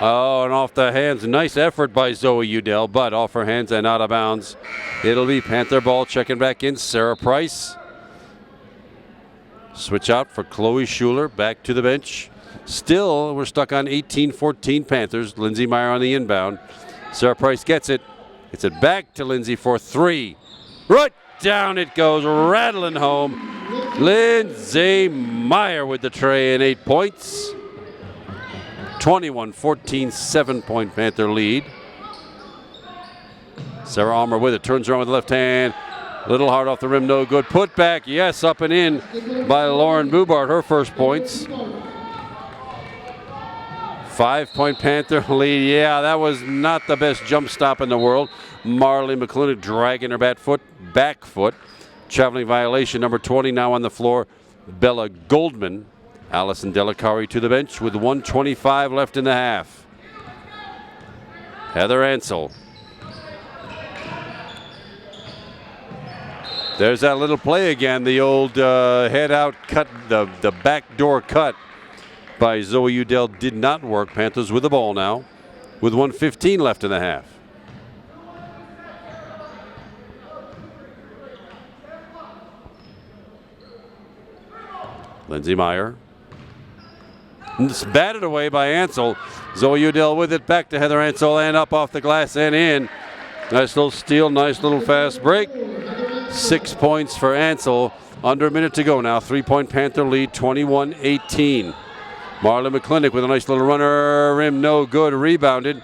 Oh, and off the hands. Nice effort by Zoe Udell, but off her hands and out of bounds. It'll be Panther ball. Checking back in. Sarah Price. Switch out for Chloe Schuler. Back to the bench. Still, we're stuck on 18-14 Panthers. Lindsay Meyer on the inbound. Sarah Price gets it. Gets it back to Lindsay for three. Right down it goes, rattling home. Lindsay Meyer with the tray and 8 points. 21-14, 7-point Panther lead. Sarah Almer with it, turns around with the left hand. Little hard off the rim, no good. Put back, yes, up and in by Lauren Bubart, her first points. 5-point Panther lead. Yeah, that was not the best jump stop in the world. Marley McClintock dragging her back foot. Traveling violation, number 20 now on the floor. Bella Goldman. Allison Delicari to the bench with 1:25 left in the half. Heather Ansel. There's that little play again, the old head out cut, the backdoor cut by Zoe Udell did not work. Panthers with the ball now with 1:15 left in the half. Lindsay Meyer. It's batted away by Ansel. Zoe Udell with it, back to Heather Ansel and up off the glass and in. Nice little steal, nice little fast break. 6 points for Ansel. Under a minute to go now. 3-point Panther lead, 21-18. Marlon McClintock with a nice little runner. Rim no good. Rebounded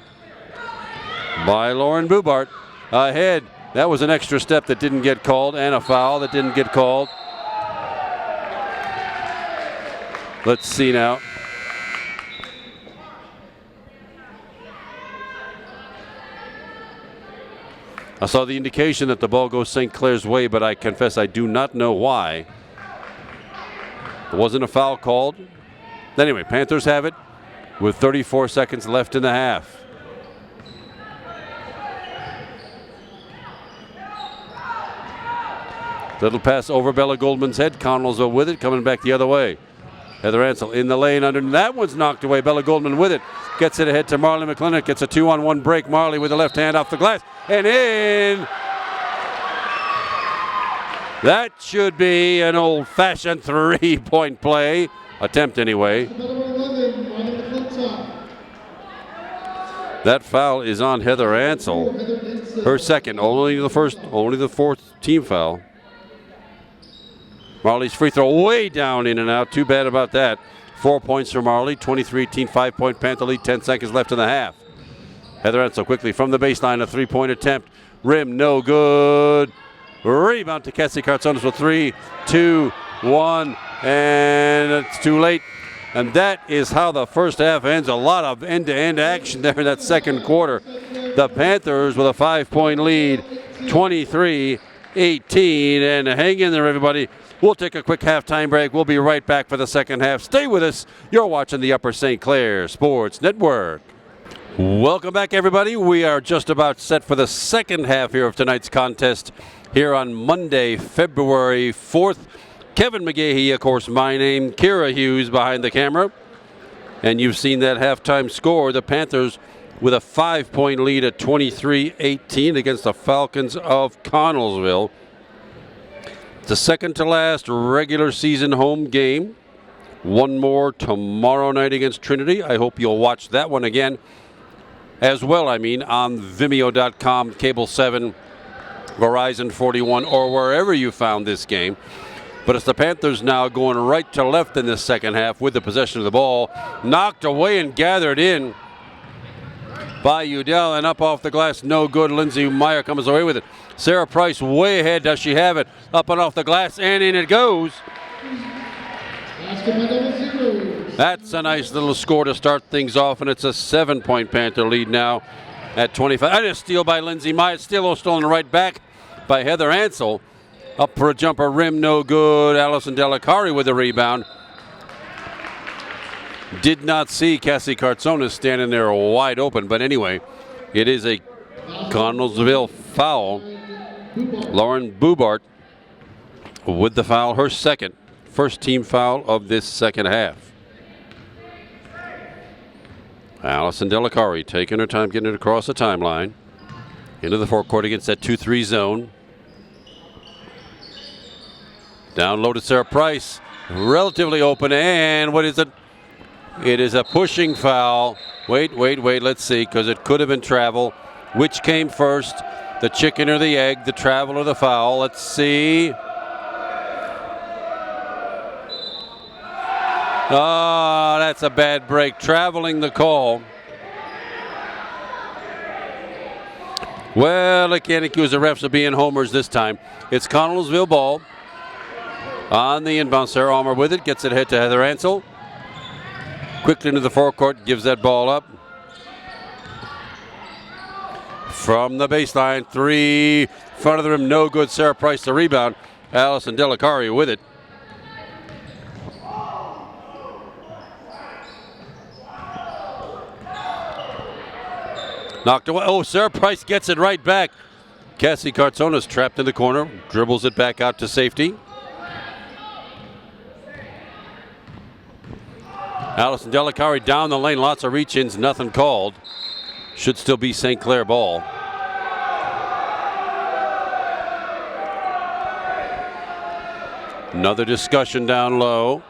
by Lauren Bubart. Ahead. That was an extra step that didn't get called and a foul that didn't get called. Let's see now. I saw the indication that the ball goes St. Clair's way, but I confess I do not know why. There wasn't a foul called. Anyway, Panthers have it with 34 seconds left in the half. Little pass over Bella Goldman's head. Connellsville with it, coming back the other way. Heather Ansel in the lane under. That one's knocked away. Bella Goldman with it. Gets it ahead to Marley McClintock. Gets a 2-on-1 break. Marley with the left hand off the glass. And in. That should be an old-fashioned three-point play. Attempt anyway. That foul is on Heather Ansel. Her second. Only the fourth team foul. Marley's free throw way down, in and out. Too bad about that. 4 points for Marley. 23-18, 5-point Panther lead. 10 seconds left in the half. Heather Ansel quickly from the baseline. A three-point attempt. Rim no good. Rebound to Cassie Kartsonis with 3, 2, 1. And it's too late. And that is how the first half ends. A lot of end-to-end action there in that second quarter. The Panthers with a 5-point lead. 23-18. And hang in there, everybody. We'll take a quick halftime break. We'll be right back for the second half. Stay with us. You're watching the Upper St. Clair Sports Network. Welcome back, everybody. We are just about set for the second half here of tonight's contest here on Monday, February 4th. Kevin McGahey, of course, my name. Kira Hughes behind the camera. And you've seen that halftime score. The Panthers with a 5-point lead at 23-18 against the Falcons of Connellsville. The second to last regular season home game. One more tomorrow night against Trinity. I hope you'll watch that one again as well, on Vimeo.com, Cable 7, Verizon 41, or wherever you found this game. But it's the Panthers now going right to left in this second half with the possession of the ball. Knocked away and gathered in by Udell, and up off the glass, no good. Lindsey Meyer comes away with it. Sarah Price way ahead. Does she have it? Up and off the glass, and in it goes. That's a nice little score to start things off, and it's a 7-point Panther lead now at 25. And a steal by Lindsey Meyer. Steal stolen right back by Heather Ansell. Up for a jumper, rim, no good. Allison Delicari with the rebound. Did not see Cassie Cartsonas standing there wide open, but anyway, it is a Connellsville foul. Lauren Bubart with the foul, her first team foul of this second half. Allison Delicari taking her time getting it across the timeline. Into the forecourt against that 2-3 zone. Down low to Sarah Price. Relatively open, and what is it? It is a pushing foul. Wait, let's see, because it could have been travel. Which came first? The chicken or the egg, the travel or the foul? Let's see. Oh, that's a bad break. Traveling the call. Well, I can't accuse the refs of being homers this time. It's Connellsville ball. On the inbound, Sarah Almer with it. Gets it ahead to Heather Ansell. Quickly into the forecourt. Gives that ball up. From the baseline. 3. Front of the rim. No good. Sarah Price the rebound. Allison Delicari with it. Knocked away. Oh, Sarah Price gets it right back. Cassie Cartsonas trapped in the corner. Dribbles it back out to safety. Allison Delicari down the lane. Lots of reach-ins. Nothing called. Should still be St. Clair ball. Another discussion down low.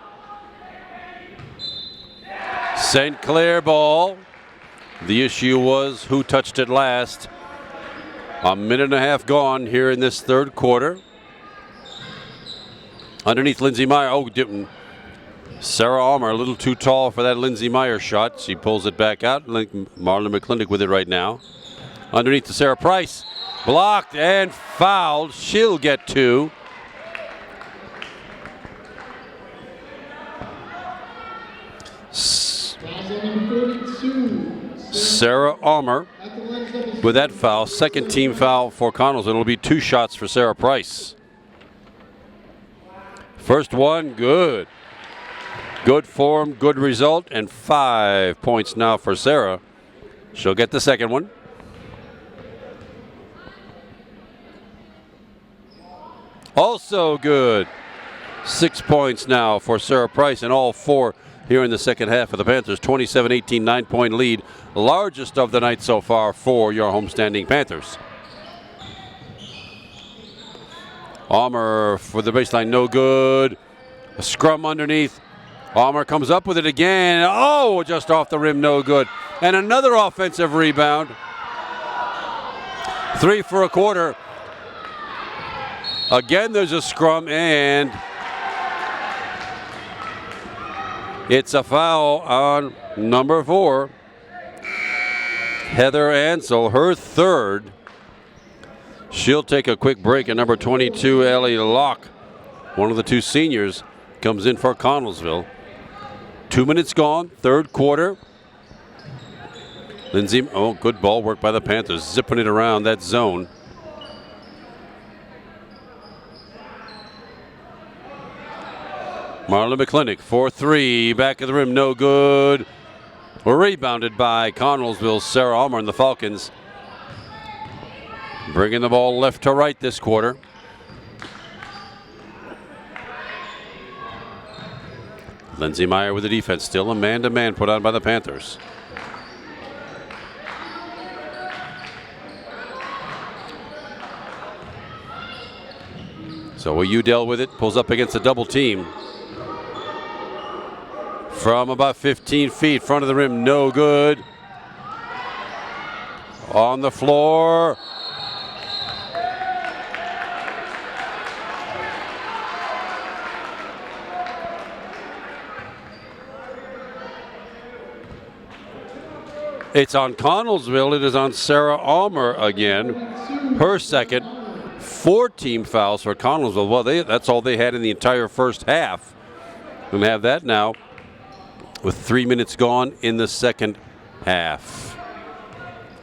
St. Clair ball. The issue was who touched it last. A minute and a half gone here in this third quarter. Underneath Lindsey Meyer. Oh, Sarah Almer a little too tall for that Lindsey Meyer shot. She pulls it back out. Marlon McClintock with it right now. Underneath to Sarah Price. Blocked and fouled. She'll get 2. Sarah Almer with that foul. Second team foul for Connellsville. It'll be 2 shots for Sarah Price. First one, good. Good form, good result, and 5 points now for Sarah. She'll get the second one. Also good. 6 points now for Sarah Price, and all 4 here in the second half of the Panthers. 27-18, 9-point lead. Largest of the night so far for your homestanding Panthers. Almer for the baseline, no good. A scrum underneath. Almer comes up with it again. Oh, just off the rim, no good. And another offensive rebound. 3 for a quarter. Again, there's a scrum, and it's a foul on number 4. Heather Ansell, her third. She'll take a quick break, and number 22, Ellie Locke, one of the 2 seniors, comes in for Connellsville. 2 minutes gone, third quarter. Lindsey, oh, good ball work by the Panthers, zipping it around that zone. Marlon McClintock, 4-3, back of the rim, no good. Rebounded by Connellsville's Sarah Almer and the Falcons. Bringing the ball left to right this quarter. Lindsey Meyer with the defense, still a man-to-man put on by the Panthers. So Udell with it, pulls up against a double team. From about 15 feet, front of the rim, no good. On the floor. It's on Connellsville. It is on Sarah Almer again. Her second. 4 team fouls for Connellsville. Well, that's all they had in the entire first half. And have that now with 3 minutes gone in the second half.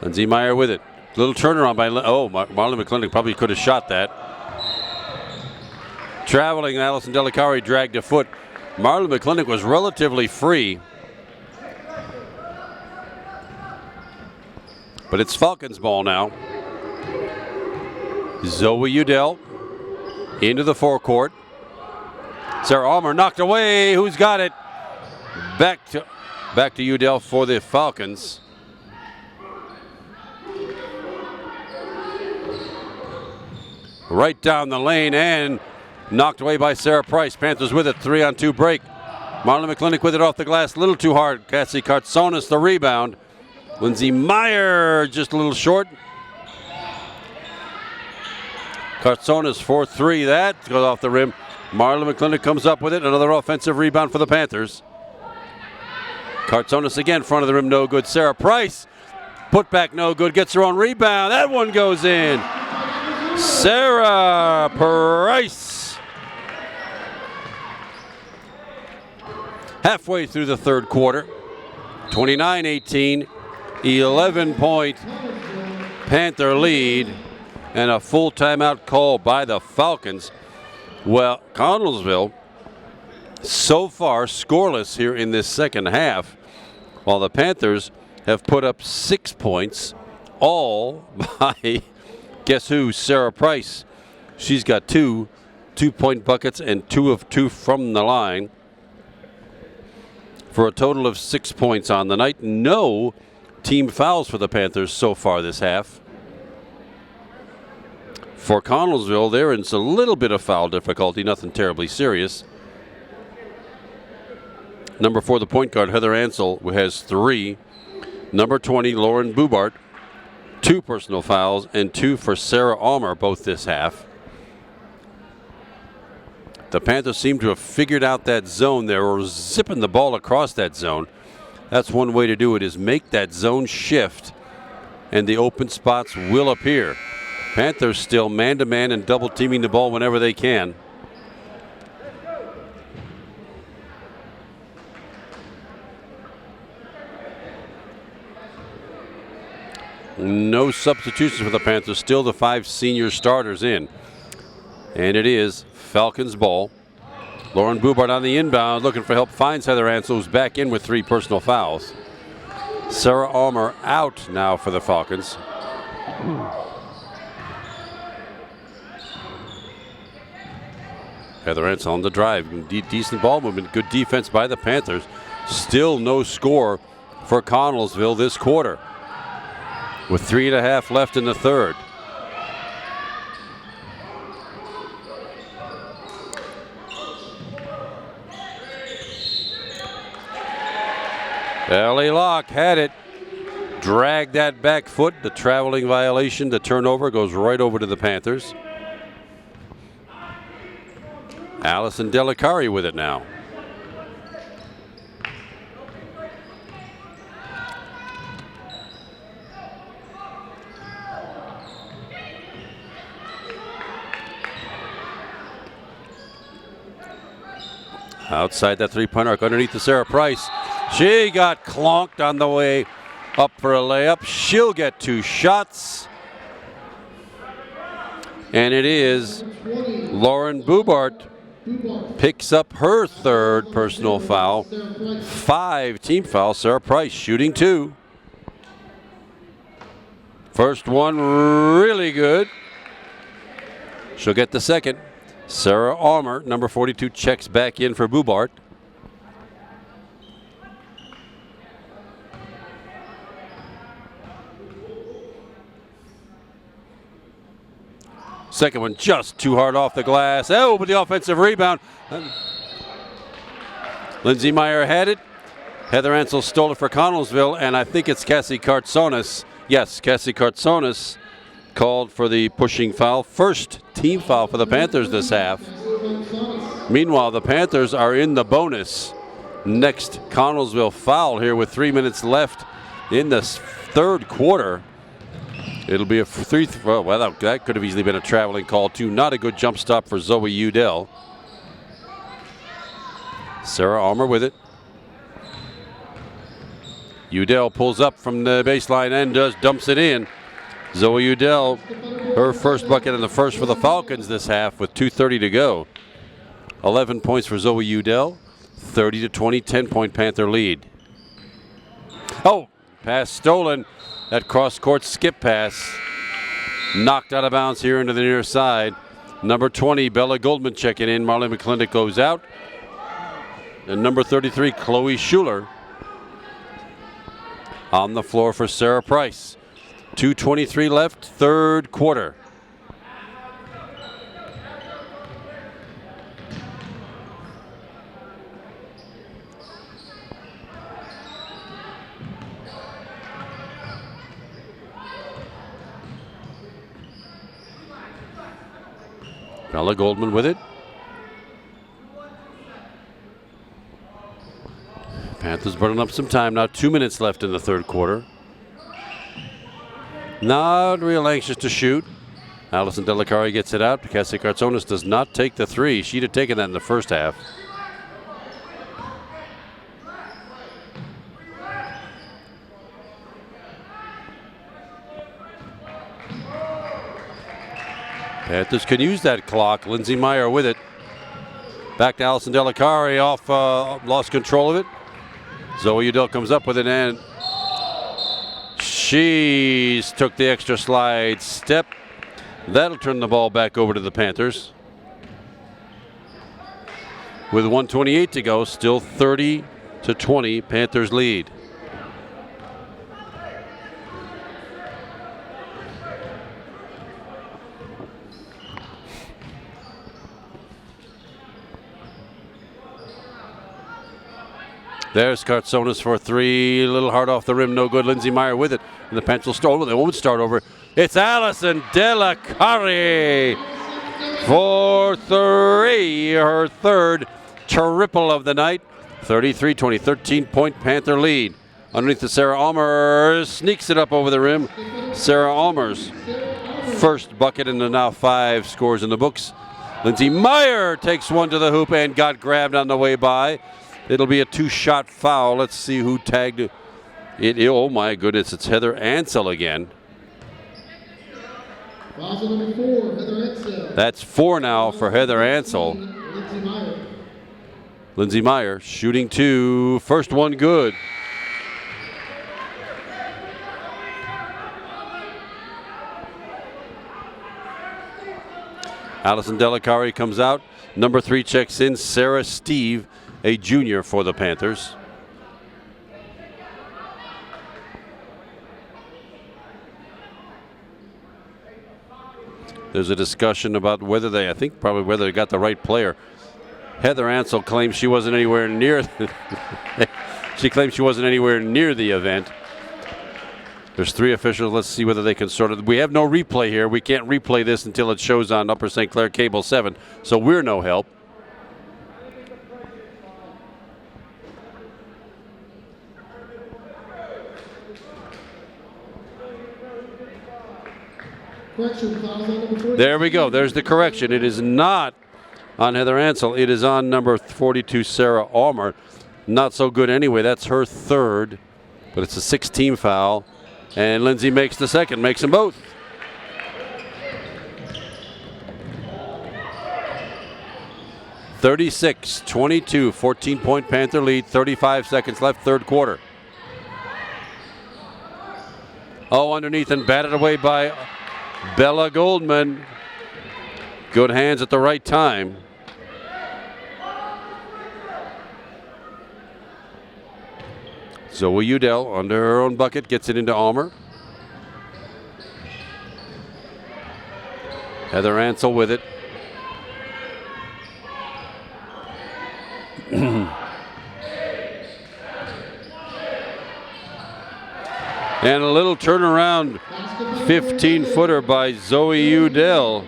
Lindsay Meyer with it. Little turnaround by, Marlon McClintock probably could have shot that. Traveling, Allison Delicari dragged a foot. Marlon McClintock was relatively free. But it's Falcons ball now. Zoe Udell into the forecourt. Sarah Almer knocked away. Who's got it? Back to Udell for the Falcons. Right down the lane and knocked away by Sarah Price. Panthers with it. 3-on-2 break. Marlon McClintock with it off the glass. A little too hard. Cassie Kartsonis the rebound. Lindsay Meyer just a little short. Kartsonis 4-3. That goes off the rim. Marlon McClintock comes up with it. Another offensive rebound for the Panthers. Kartsonis again, front of the rim, no good. Sarah Price, put back, no good. Gets her own rebound. That one goes in. Sarah Price. Halfway through the third quarter. 29-18. 11-point Panther lead. And a full timeout call by the Falcons. Well, Connellsville so far scoreless here in this second half, while the Panthers have put up 6 points, all by, guess who, Sarah Price. She's got 2 2-point buckets and 2 of 2 from the line for a total of 6 points on the night. No team fouls for the Panthers so far this half. For Connellsville, they're in a little bit of foul difficulty, nothing terribly serious. Number 4, the point guard, Heather Ansell, who has 3. Number 20, Lauren Bubart, 2 personal fouls, and 2 for Sarah Almer, both this half. The Panthers seem to have figured out that zone. They were zipping the ball across that zone. That's one way to do it, is make that zone shift, and the open spots will appear. Panthers still man-to-man and double-teaming the ball whenever they can. No substitutions for the Panthers. Still the 5 senior starters in. And it is Falcons ball. Lauren Bubart on the inbound, looking for help, finds Heather Ansell, who's back in with 3 personal fouls. Sarah Almer out now for the Falcons. Heather Ansell on the drive. Decent ball movement. Good defense by the Panthers. Still no score for Connellsville this quarter, with 3.5 left in the third. Ellie Locke had it. Dragged that back foot. The traveling violation. The turnover goes right over to the Panthers. Allison Delicari with it now. Outside that 3-point arc, underneath the Sarah Price. She got clonked on the way up for a layup. She'll get 2 shots. And it is Lauren Bubart picks up her 3rd personal foul. 5 team fouls. Sarah Price shooting 2. First one really good. She'll get the second. Sarah Almer, number 42, checks back in for Bubart. Second one just too hard off the glass. Oh, but the offensive rebound. Lindsay Meyer had it. Heather Ansell stole it for Connellsville, and I think it's Cassie Kartsonis. Yes, Cassie Kartsonis called for the pushing foul. First team foul for the Panthers this half. Meanwhile, the Panthers are in the bonus. Next Connellsville foul here with 3 minutes left in the third quarter. It'll be a well, that could have easily been a traveling call too. Not a good jump stop for Zoe Udell. Sarah Almer with it. Udell pulls up from the baseline and dumps it in. Zoe Udell, her first bucket and the first for the Falcons this half with 2:30 to go. 11 points for Zoe Udell, 30-20, 10-point Panther lead. Oh, pass stolen. That cross-court skip pass knocked out of bounds here into the near side. Number 20, Bella Goldman checking in. Marley McClintock goes out. And number 33, Chloe Schuler on the floor for Sarah Price. 2:23 left, third quarter. Bella Goldman with it. Panthers burning up some time now. 2 minutes left in the third quarter. Not real anxious to shoot. Allison Delicari gets it out. Cassie Kartsonis does not take the three. She'd have taken that in the first half. Panthers can use that clock. Lindsay Meyer with it. Back to Allison Delicari off, lost control of it. Zoe Udell comes up with it and she's took the extra slide step. That'll turn the ball back over to the Panthers. With 1:28 to go, still 30-20, Panthers lead. There's Kartsonis for three. A little hard off the rim, no good. Lindsay Meyer with it. And the Panthers will start over. They won't start over. It's Allison Delicari for three. Her third triple of the night. 33-20, 13-point Panther lead. Underneath the Sarah Almer. Sneaks it up over the rim. Sarah Almer's first bucket in the now 5 scores in the books. Lindsay Meyer takes one to the hoop and got grabbed on the way by. It'll be a 2-shot foul. Let's see who tagged it. Oh my goodness, it's Heather Ansell again. Number 4, Heather Ansell. That's 4 now for Heather Ansell. Lindsay Meyer shooting 2. First one good. Allison Delicari comes out. Number 3 checks in. Sarah Steve, a junior for the Panthers. There's a discussion about whether they, I think probably whether they got the right player. Heather Ansell claims she wasn't anywhere near. She claims she wasn't anywhere near the event. There's 3 officials. Let's see whether they can sort of. We have no replay here. We can't replay this until it shows on Upper St. Clair Cable 7. So we're no help. There we go. There's the correction. It is not on Heather Ansell. It is on number 42, Sarah Almer. Not so good anyway. That's her third, but it's a 6-team foul. And Lindsay makes the second, makes them both. (36-22), 14-point Panther lead, 35 seconds left, third quarter. Oh, underneath and batted away by Bella Goldman. Good hands at the right time. Zoe Udell under her own bucket gets it into Almer. Heather Ansell with it. And a little turnaround 15-footer by Zoe Udell.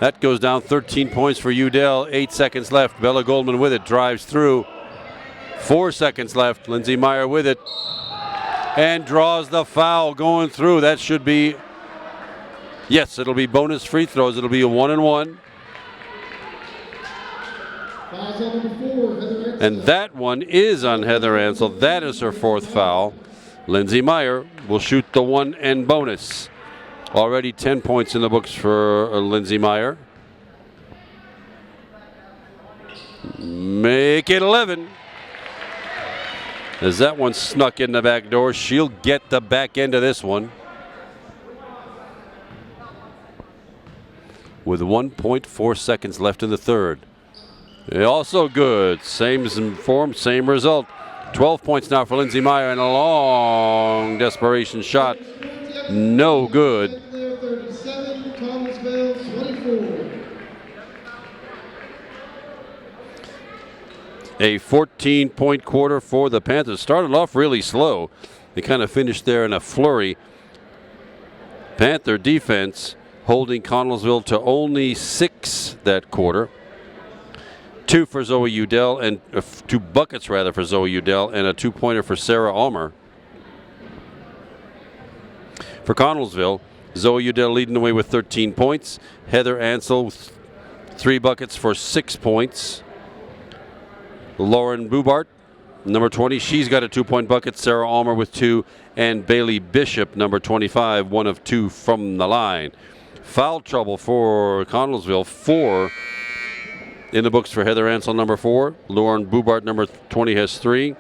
That goes down 13 points for Udell. 8 seconds left. Bella Goldman with it. Drives through. 4 seconds left. Lindsay Meyer with it. and draws the foul going through. That should be, yes, it'll be bonus free throws. It'll be a 1-and-1. And that one is on Heather Ansel. That is her 4th foul. Lindsay Meyer will shoot the 1 and bonus. Already 10 points in the books for Lindsay Meyer. Make it 11. As that one snuck in the back door, she'll get the back end of this one. With 1.4 seconds left in the third. Also good. Same form, same result. 12 points now for Lindsay Meyer and a long desperation shot. No good. 37, Connellsville 24. A 14-point quarter for the Panthers. Started off really slow. They kind of finished there in a flurry. Panther defense holding Connellsville to only 6 that quarter. 2 for Zoe Udell, and 2 buckets rather for Zoe Udell, and a 2-pointer for Sarah Ulmer. For Connellsville, Zoe Udell leading the way with 13 points. Heather Ansel with 3 buckets for 6 points. Lauren Bubart, number 20, she's got a 2-point bucket. Sarah Ulmer with 2, and Bailey Bishop, number 25, 1 of 2 from the line. Foul trouble for Connellsville, 4 in the books for Heather Ansel, number 4. Lauren Bubart, number 20, has 3,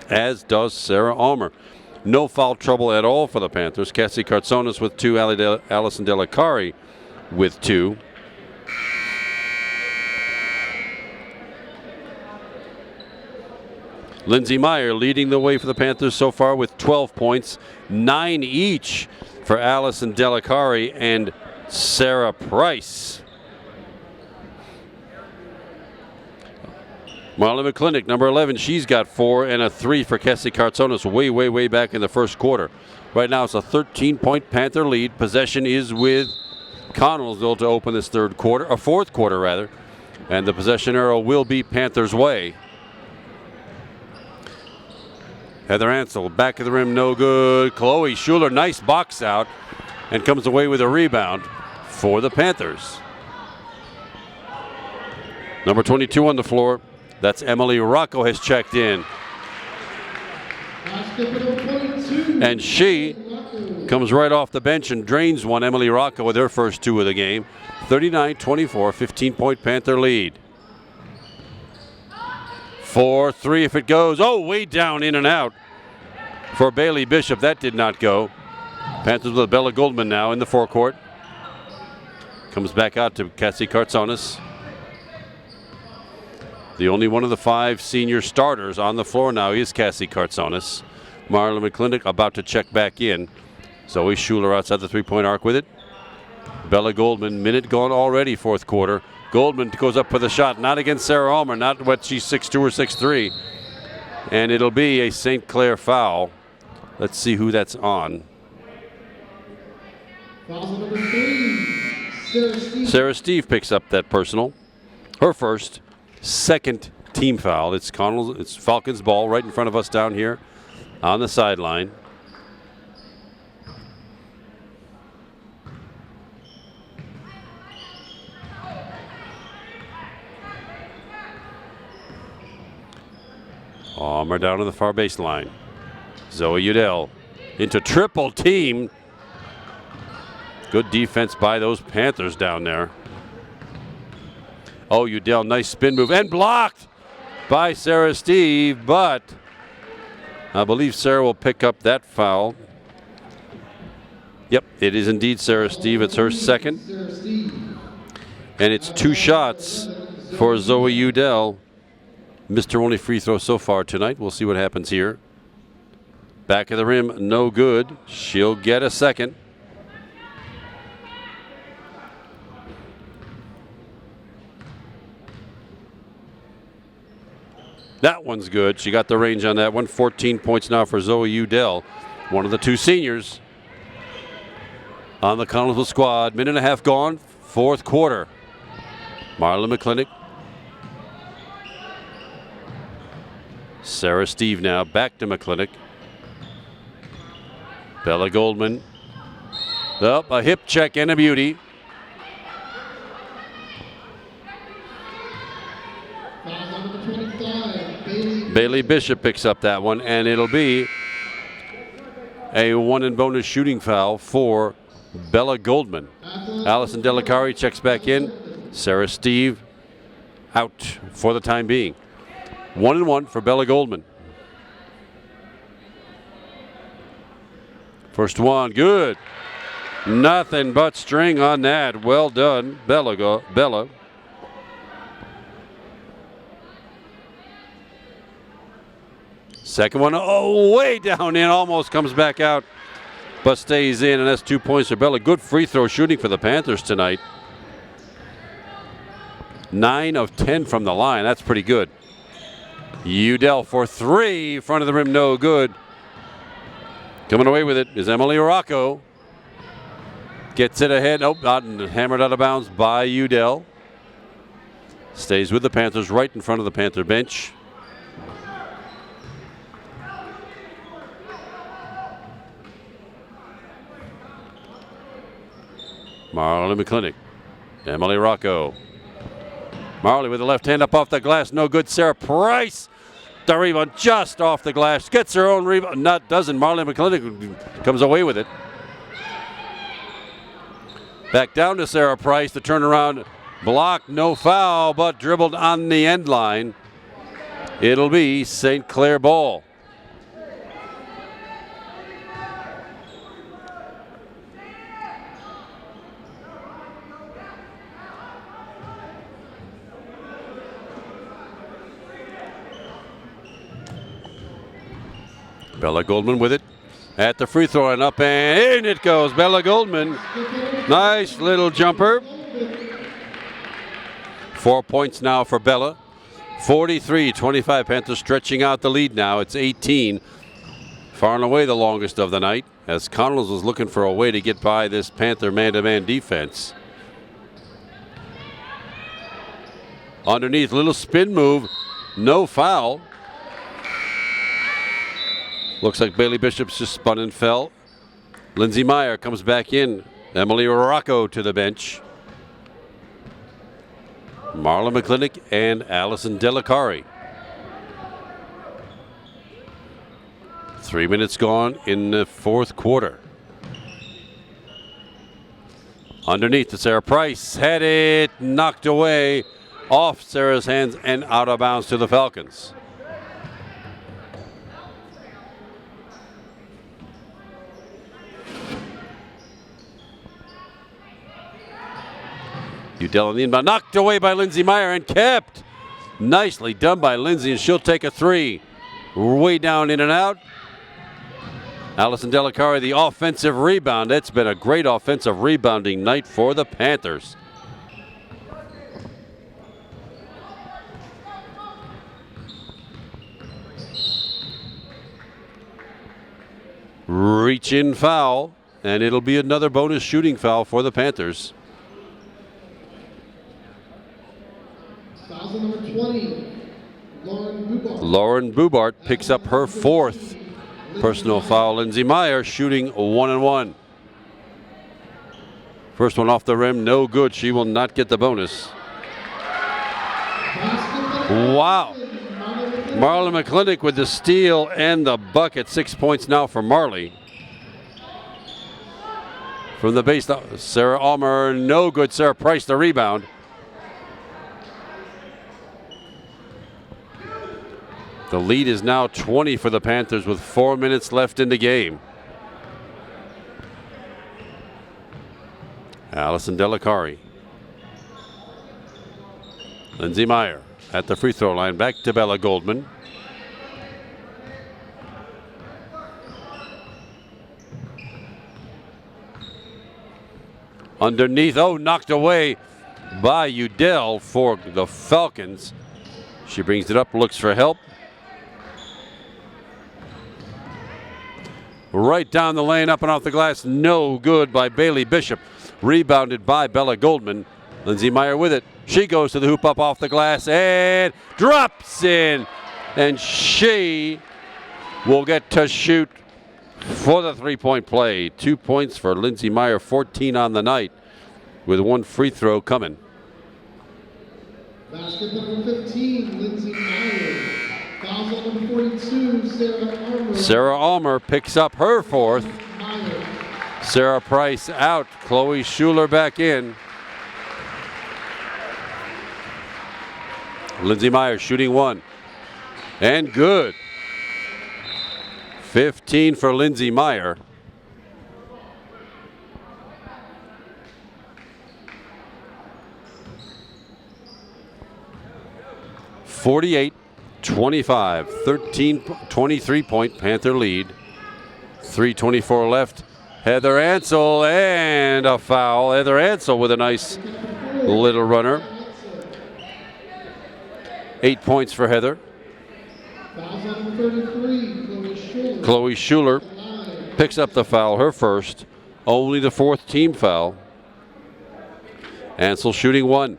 as does Sarah Ulmer. No foul trouble at all for the Panthers. Cassie Kartsonis with 2, Allison Delacari with 2. Lindsay Meyer leading the way for the Panthers so far with 12 points, 9 each for Allison Delacari and Sarah Price. Marlon McClintock, number 11, she's got 4 and a 3 for Cassie Kartsonis way back in the first quarter. Right now it's a 13-point Panther lead. Possession is with Connellsville to open this fourth quarter rather. And the possession arrow will be Panthers' way. Heather Ansel, back of the rim, no good. Chloe Schuler, nice box out, and comes away with a rebound for the Panthers. Number 22 on the floor, that's Emily Rocco, has checked in. And she comes right off the bench and drains one. Emily Rocco with her first 2 of the game. 39-24, 15-point Panther lead. 4-3 if it goes. Oh, way down, in and out for Bailey Bishop. That did not go. Panthers with Bella Goldman now in the forecourt. Comes back out to Cassie Kartsonis. The only one of the 5 senior starters on the floor now is Cassie Kartsonis. Marla McClintock about to check back in. Zoe Schuler outside the 3-point arc with it. Bella Goldman, minute gone already, fourth quarter. Goldman goes up for the shot, not against Sarah Ulmer, not what she's 6'2" or 6'3". And it'll be a St. Clair foul. Let's see who that's on. Foul number 3, Sarah Steve. Sarah Steve picks up that personal. Her first, second team foul. It's Falcons ball right in front of us down here on the sideline. Ulmer down to the far baseline. Zoe Udell into triple team. Good defense by those Panthers down there. Oh, Udell, nice spin move and blocked by Sarah Steve, but I believe Sarah will pick up that foul. Yep, it is indeed Sarah Steve. It's her second. And it's 2 shots for Zoe Udell. Missed her only free throw so far tonight. We'll see what happens here. Back of the rim, no good. She'll get a second. That one's good. She got the range on that one. 14 points now for Zoe Udell, one of the 2 seniors on the Connellsville squad. Minute and a half gone, fourth quarter. Marla McClintock. Sarah Steve now back to McClintock. Bella Goldman. Up, a hip check and a beauty. Foul number 25, Bailey Bishop picks up that one, and it'll be a 1 and bonus shooting foul for Bella Goldman. Allison Delicari checks back in. Sarah Steve out for the time being. 1 and 1 for Bella Goldman. First one, good. Nothing but string on that. Well done, Bella. Second one, oh, way down in, almost comes back out, but stays in, and that's 2 points for Bella. Good free throw shooting for the Panthers tonight. 9 of 10 from the line, that's pretty good. Udell for 3, front of the rim, no good. Coming away with it is Emily Rocco. Gets it ahead, nope, not hammered out of bounds by Udell. Stays with the Panthers right in front of the Panther bench. Marley McClintock, Emily Rocco. Marley with the left hand up off the glass, no good. Sarah Price, the rebound just off the glass, gets her own rebound, doesn't. Marley McClintock comes away with it. Back down to Sarah Price, the turnaround block, no foul, but dribbled on the end line. It'll be St. Clair ball. Bella Goldman with it at the free throw line, up and in it goes. Bella Goldman, nice little jumper. 4 points now for Bella. 43-25, Panthers stretching out the lead now. It's 18, far and away the longest of the night, as Connellsville was looking for a way to get by this Panther man-to-man defense. Underneath, little spin move, no foul. Looks like Bailey Bishop's just spun and fell. Lindsay Meyer comes back in. Emily Rocco to the bench. Marla McClintock and Allison Delicari. 3 minutes gone in the fourth quarter. Underneath to Sarah Price. Had it knocked away off Sarah's hands and out of bounds to the Falcons. Udell on the inbound, knocked away by Lindsay Meyer and kept. Nicely done by Lindsay, and she'll take a three. Way down, in and out. Allison Delicari, the offensive rebound. It's been a great offensive rebounding night for the Panthers. Reach in foul, and it'll be another bonus shooting foul for the Panthers. Foul number 20, Lauren Bubart. Lauren Bubart picks up her fourth personal foul. Lindsay Meyer shooting 1-1. First one off the rim, no good. She will not get the bonus. Wow. Marla McClintock with the steal and the bucket. 6 points now for Marley. From the base, Sarah Almer, no good. Sarah Price the rebound. The lead is now 20 for the Panthers with 4 minutes left in the game. Allison Delicari. Lindsay Meyer at the free throw line. Back to Bella Goldman. Underneath, oh, knocked away by Udell for the Falcons. She brings it up, looks for help. Right down the lane, up and off the glass, no good by Bailey Bishop. Rebounded by Bella Goldman. Lindsay Meyer with it. She goes to the hoop, up off the glass and drops in. And she will get to shoot for the three-point play. 2 points for Lindsey Meyer, 14 on the night, with one free throw coming. Basket number 15, Lindsey Meyer. Fouls on number 42, Sarah Armour. Sarah Almer picks up her fourth. Meyer. Sarah Price out. Chloe Schuler back in. Lindsey Meyer shooting one. And good. 15 for Lindsey Meyer. (48-25), 23-point Panther lead. 3:24 left. Heather Ansel and a foul. Heather Ansel with a nice little runner. 8 points for Heather. Fouls on number 33, Chloe Schuler. Chloe Schuler picks up the foul, her first. Only the fourth team foul. Ansel shooting one.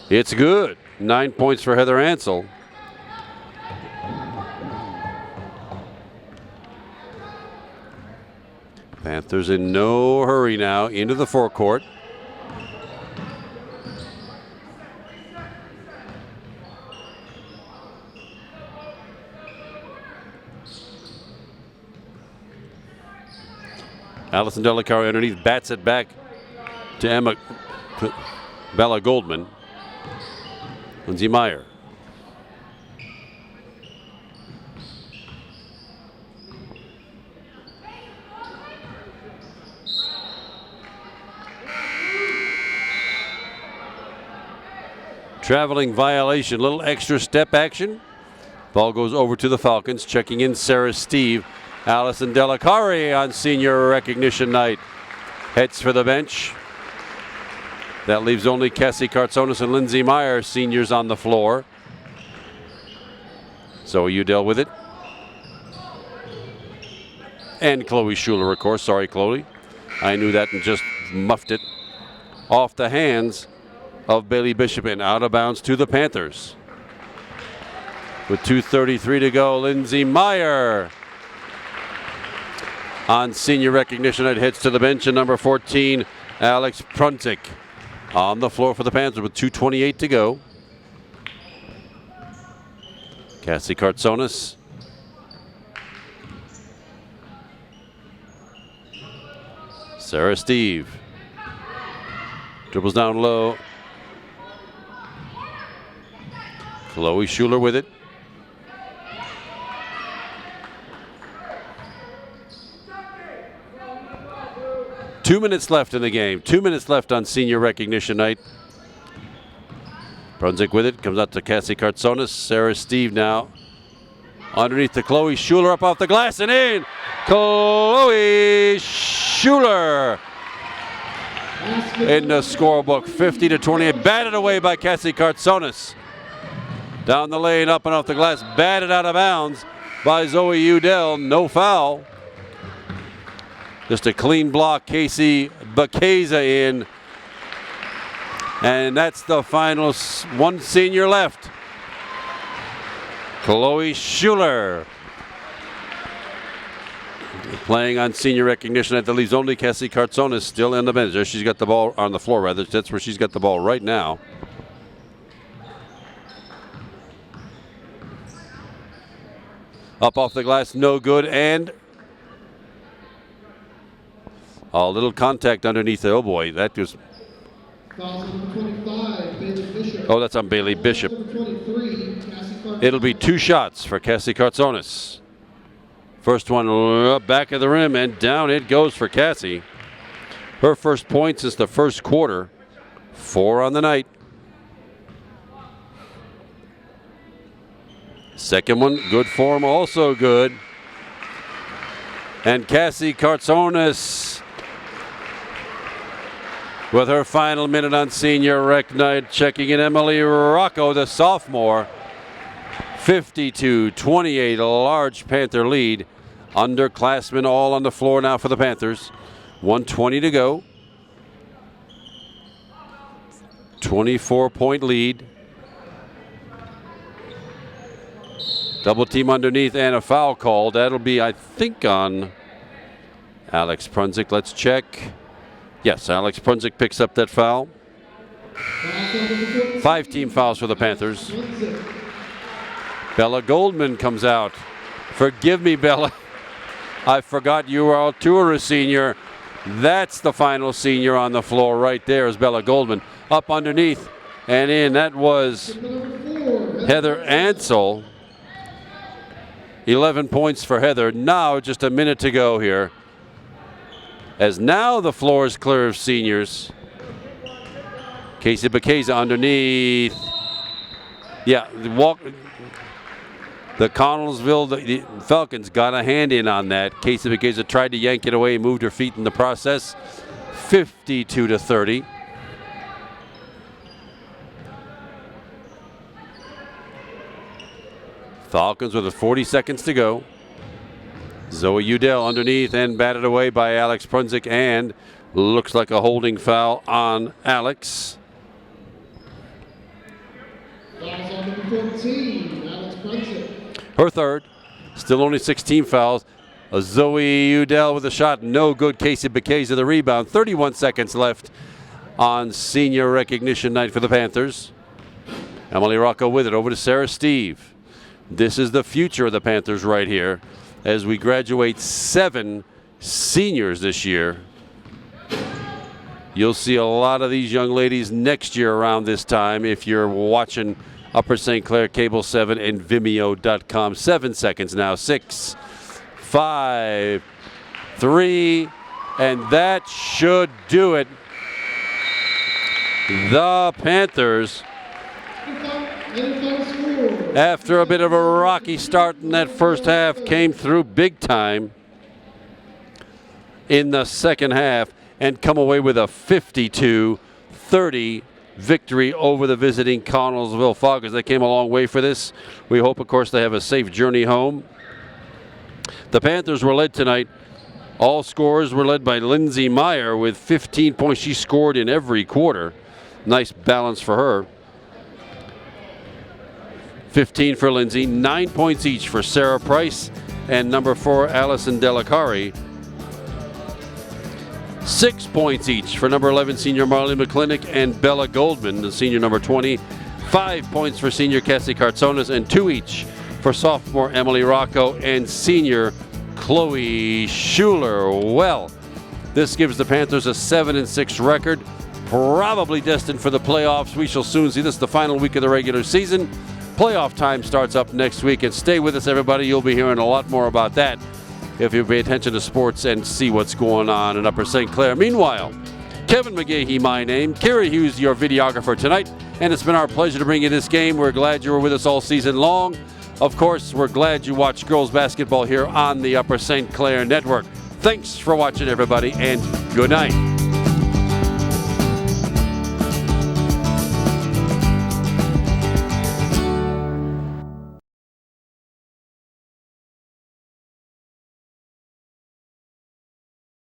It's good. 9 points for Heather Ansel. Panthers in no hurry now into the forecourt. Allison Delicari underneath, bats it back to Bella Goldman. Lindsey Meyer. Traveling violation, little extra step action. Ball goes over to the Falcons. Checking in Sarah Steve. Allison Delicari on senior recognition night heads for the bench. That leaves only Cassie Kartsonis and Lindsey Meyer, seniors, on the floor. So Udell with it. And Chloe Schuler, of course. Sorry, Chloe. I knew that and just muffed it off the hands of Bailey Bishop and out of bounds to the Panthers. With 2:33 to go, Lindsey Meyer on senior recognition night heads to the bench, and number 14, Alex Prunzik, on the floor for the Panthers with 2:28 to go. Cassie Kartsonis. Sarah Steve. Dribbles down low. Chloe Schuler with it. Two minutes left in the game. 2 minutes left on senior recognition night. Brunswick with it. Comes out to Cassie Kartsonis. Sarah Steve now. Underneath to Chloe Schuler, up off the glass and in. Chloe Schuler in the scorebook. 50-28. Batted away by Cassie Kartsonis. Down the lane, up and off the glass. Batted out of bounds by Zoe Udell. No foul. Just a clean block. Casey Bakeza in. And that's the final. One senior left. Chloe Schuler playing on senior recognition. That leaves only Cassie Kartsonis still in the bench. There she's got the ball on the floor, rather. That's where she's got the ball right now. Up off the glass, no good, and a little contact underneath the, oh boy, that was. Oh, that's on Bailey Bishop. It'll be two shots for Cassie Kartsonis. First one back of the rim, and down it goes for Cassie. Her first point since the first quarter. 4 on the night. Second one, good form, also good. And Cassie Kartsonis with her final minute on senior rec night, checking in Emily Rocco, the sophomore. 52-28, a large Panther lead. Underclassmen all on the floor now for the Panthers. 1:20 to go. 24-point lead. Double team underneath and a foul called. That'll be, I think, on Alex Prunzik. Let's check. Yes, Alex Prunzik picks up that foul. 5 team fouls for the Panthers. Bella Goldman comes out. Forgive me, Bella. I forgot you are too a senior. That's the final senior on the floor right there is Bella Goldman. Up underneath and in. That was Heather Ansel. 11 points for Heather. Now just a minute to go here. As now the floor is clear of seniors. Casey Bekeza underneath. Yeah, the Connellsville, the Falcons got a hand in on that. Casey Bekeza tried to yank it away, moved her feet in the process. 52-30. Falcons with 40 seconds to go. Zoe Udell underneath and batted away by Alex Prunzik, and looks like a holding foul on Alex. Fouls on number 14, Alex Prunzik. Her third. Still only 16 fouls. Zoe Udell with a shot. No good. Casey Bekeza the rebound. 31 seconds left on senior recognition night for the Panthers. Emily Rocco with it. Over to Sarah Steve. This is the future of the Panthers right here as we graduate 7 seniors this year. You'll see a lot of these young ladies next year around this time if you're watching Upper St. Clair Cable 7 and Vimeo.com. 7 seconds now. 6, 5, 3, and that should do it. The Panthers, after a bit of a rocky start in that first half, came through big time in the second half and come away with a 52-30 victory over the visiting Connellsville Falcons. They came a long way for this. We hope, of course, they have a safe journey home. The Panthers were led tonight. All scorers were led by Lindsay Meyer with 15 points. She scored in every quarter. Nice balance for her. 15 for Lindsay, 9 points each for Sarah Price and number 4, Allison Delacari. 6 points each for number 11, senior Marley McClintock and Bella Goldman, the senior number 20. 5 points for senior Cassie Cartsonas, and 2 each for sophomore Emily Rocco and senior Chloe Schuler. Well, this gives the Panthers a 7-6 record, probably destined for the playoffs. We shall soon see. This is the final week of the regular season. Playoff time starts up next week, and stay with us, everybody. You'll be hearing a lot more about that if you pay attention to sports and see what's going on in Upper St. Clair. Meanwhile, Kevin McGahey, my name. Kira Hughes, your videographer tonight, and it's been our pleasure to bring you this game. We're glad you were with us all season long. Of course, we're glad you watched girls basketball here on the Upper St. Clair Network. Thanks for watching, everybody, and good night.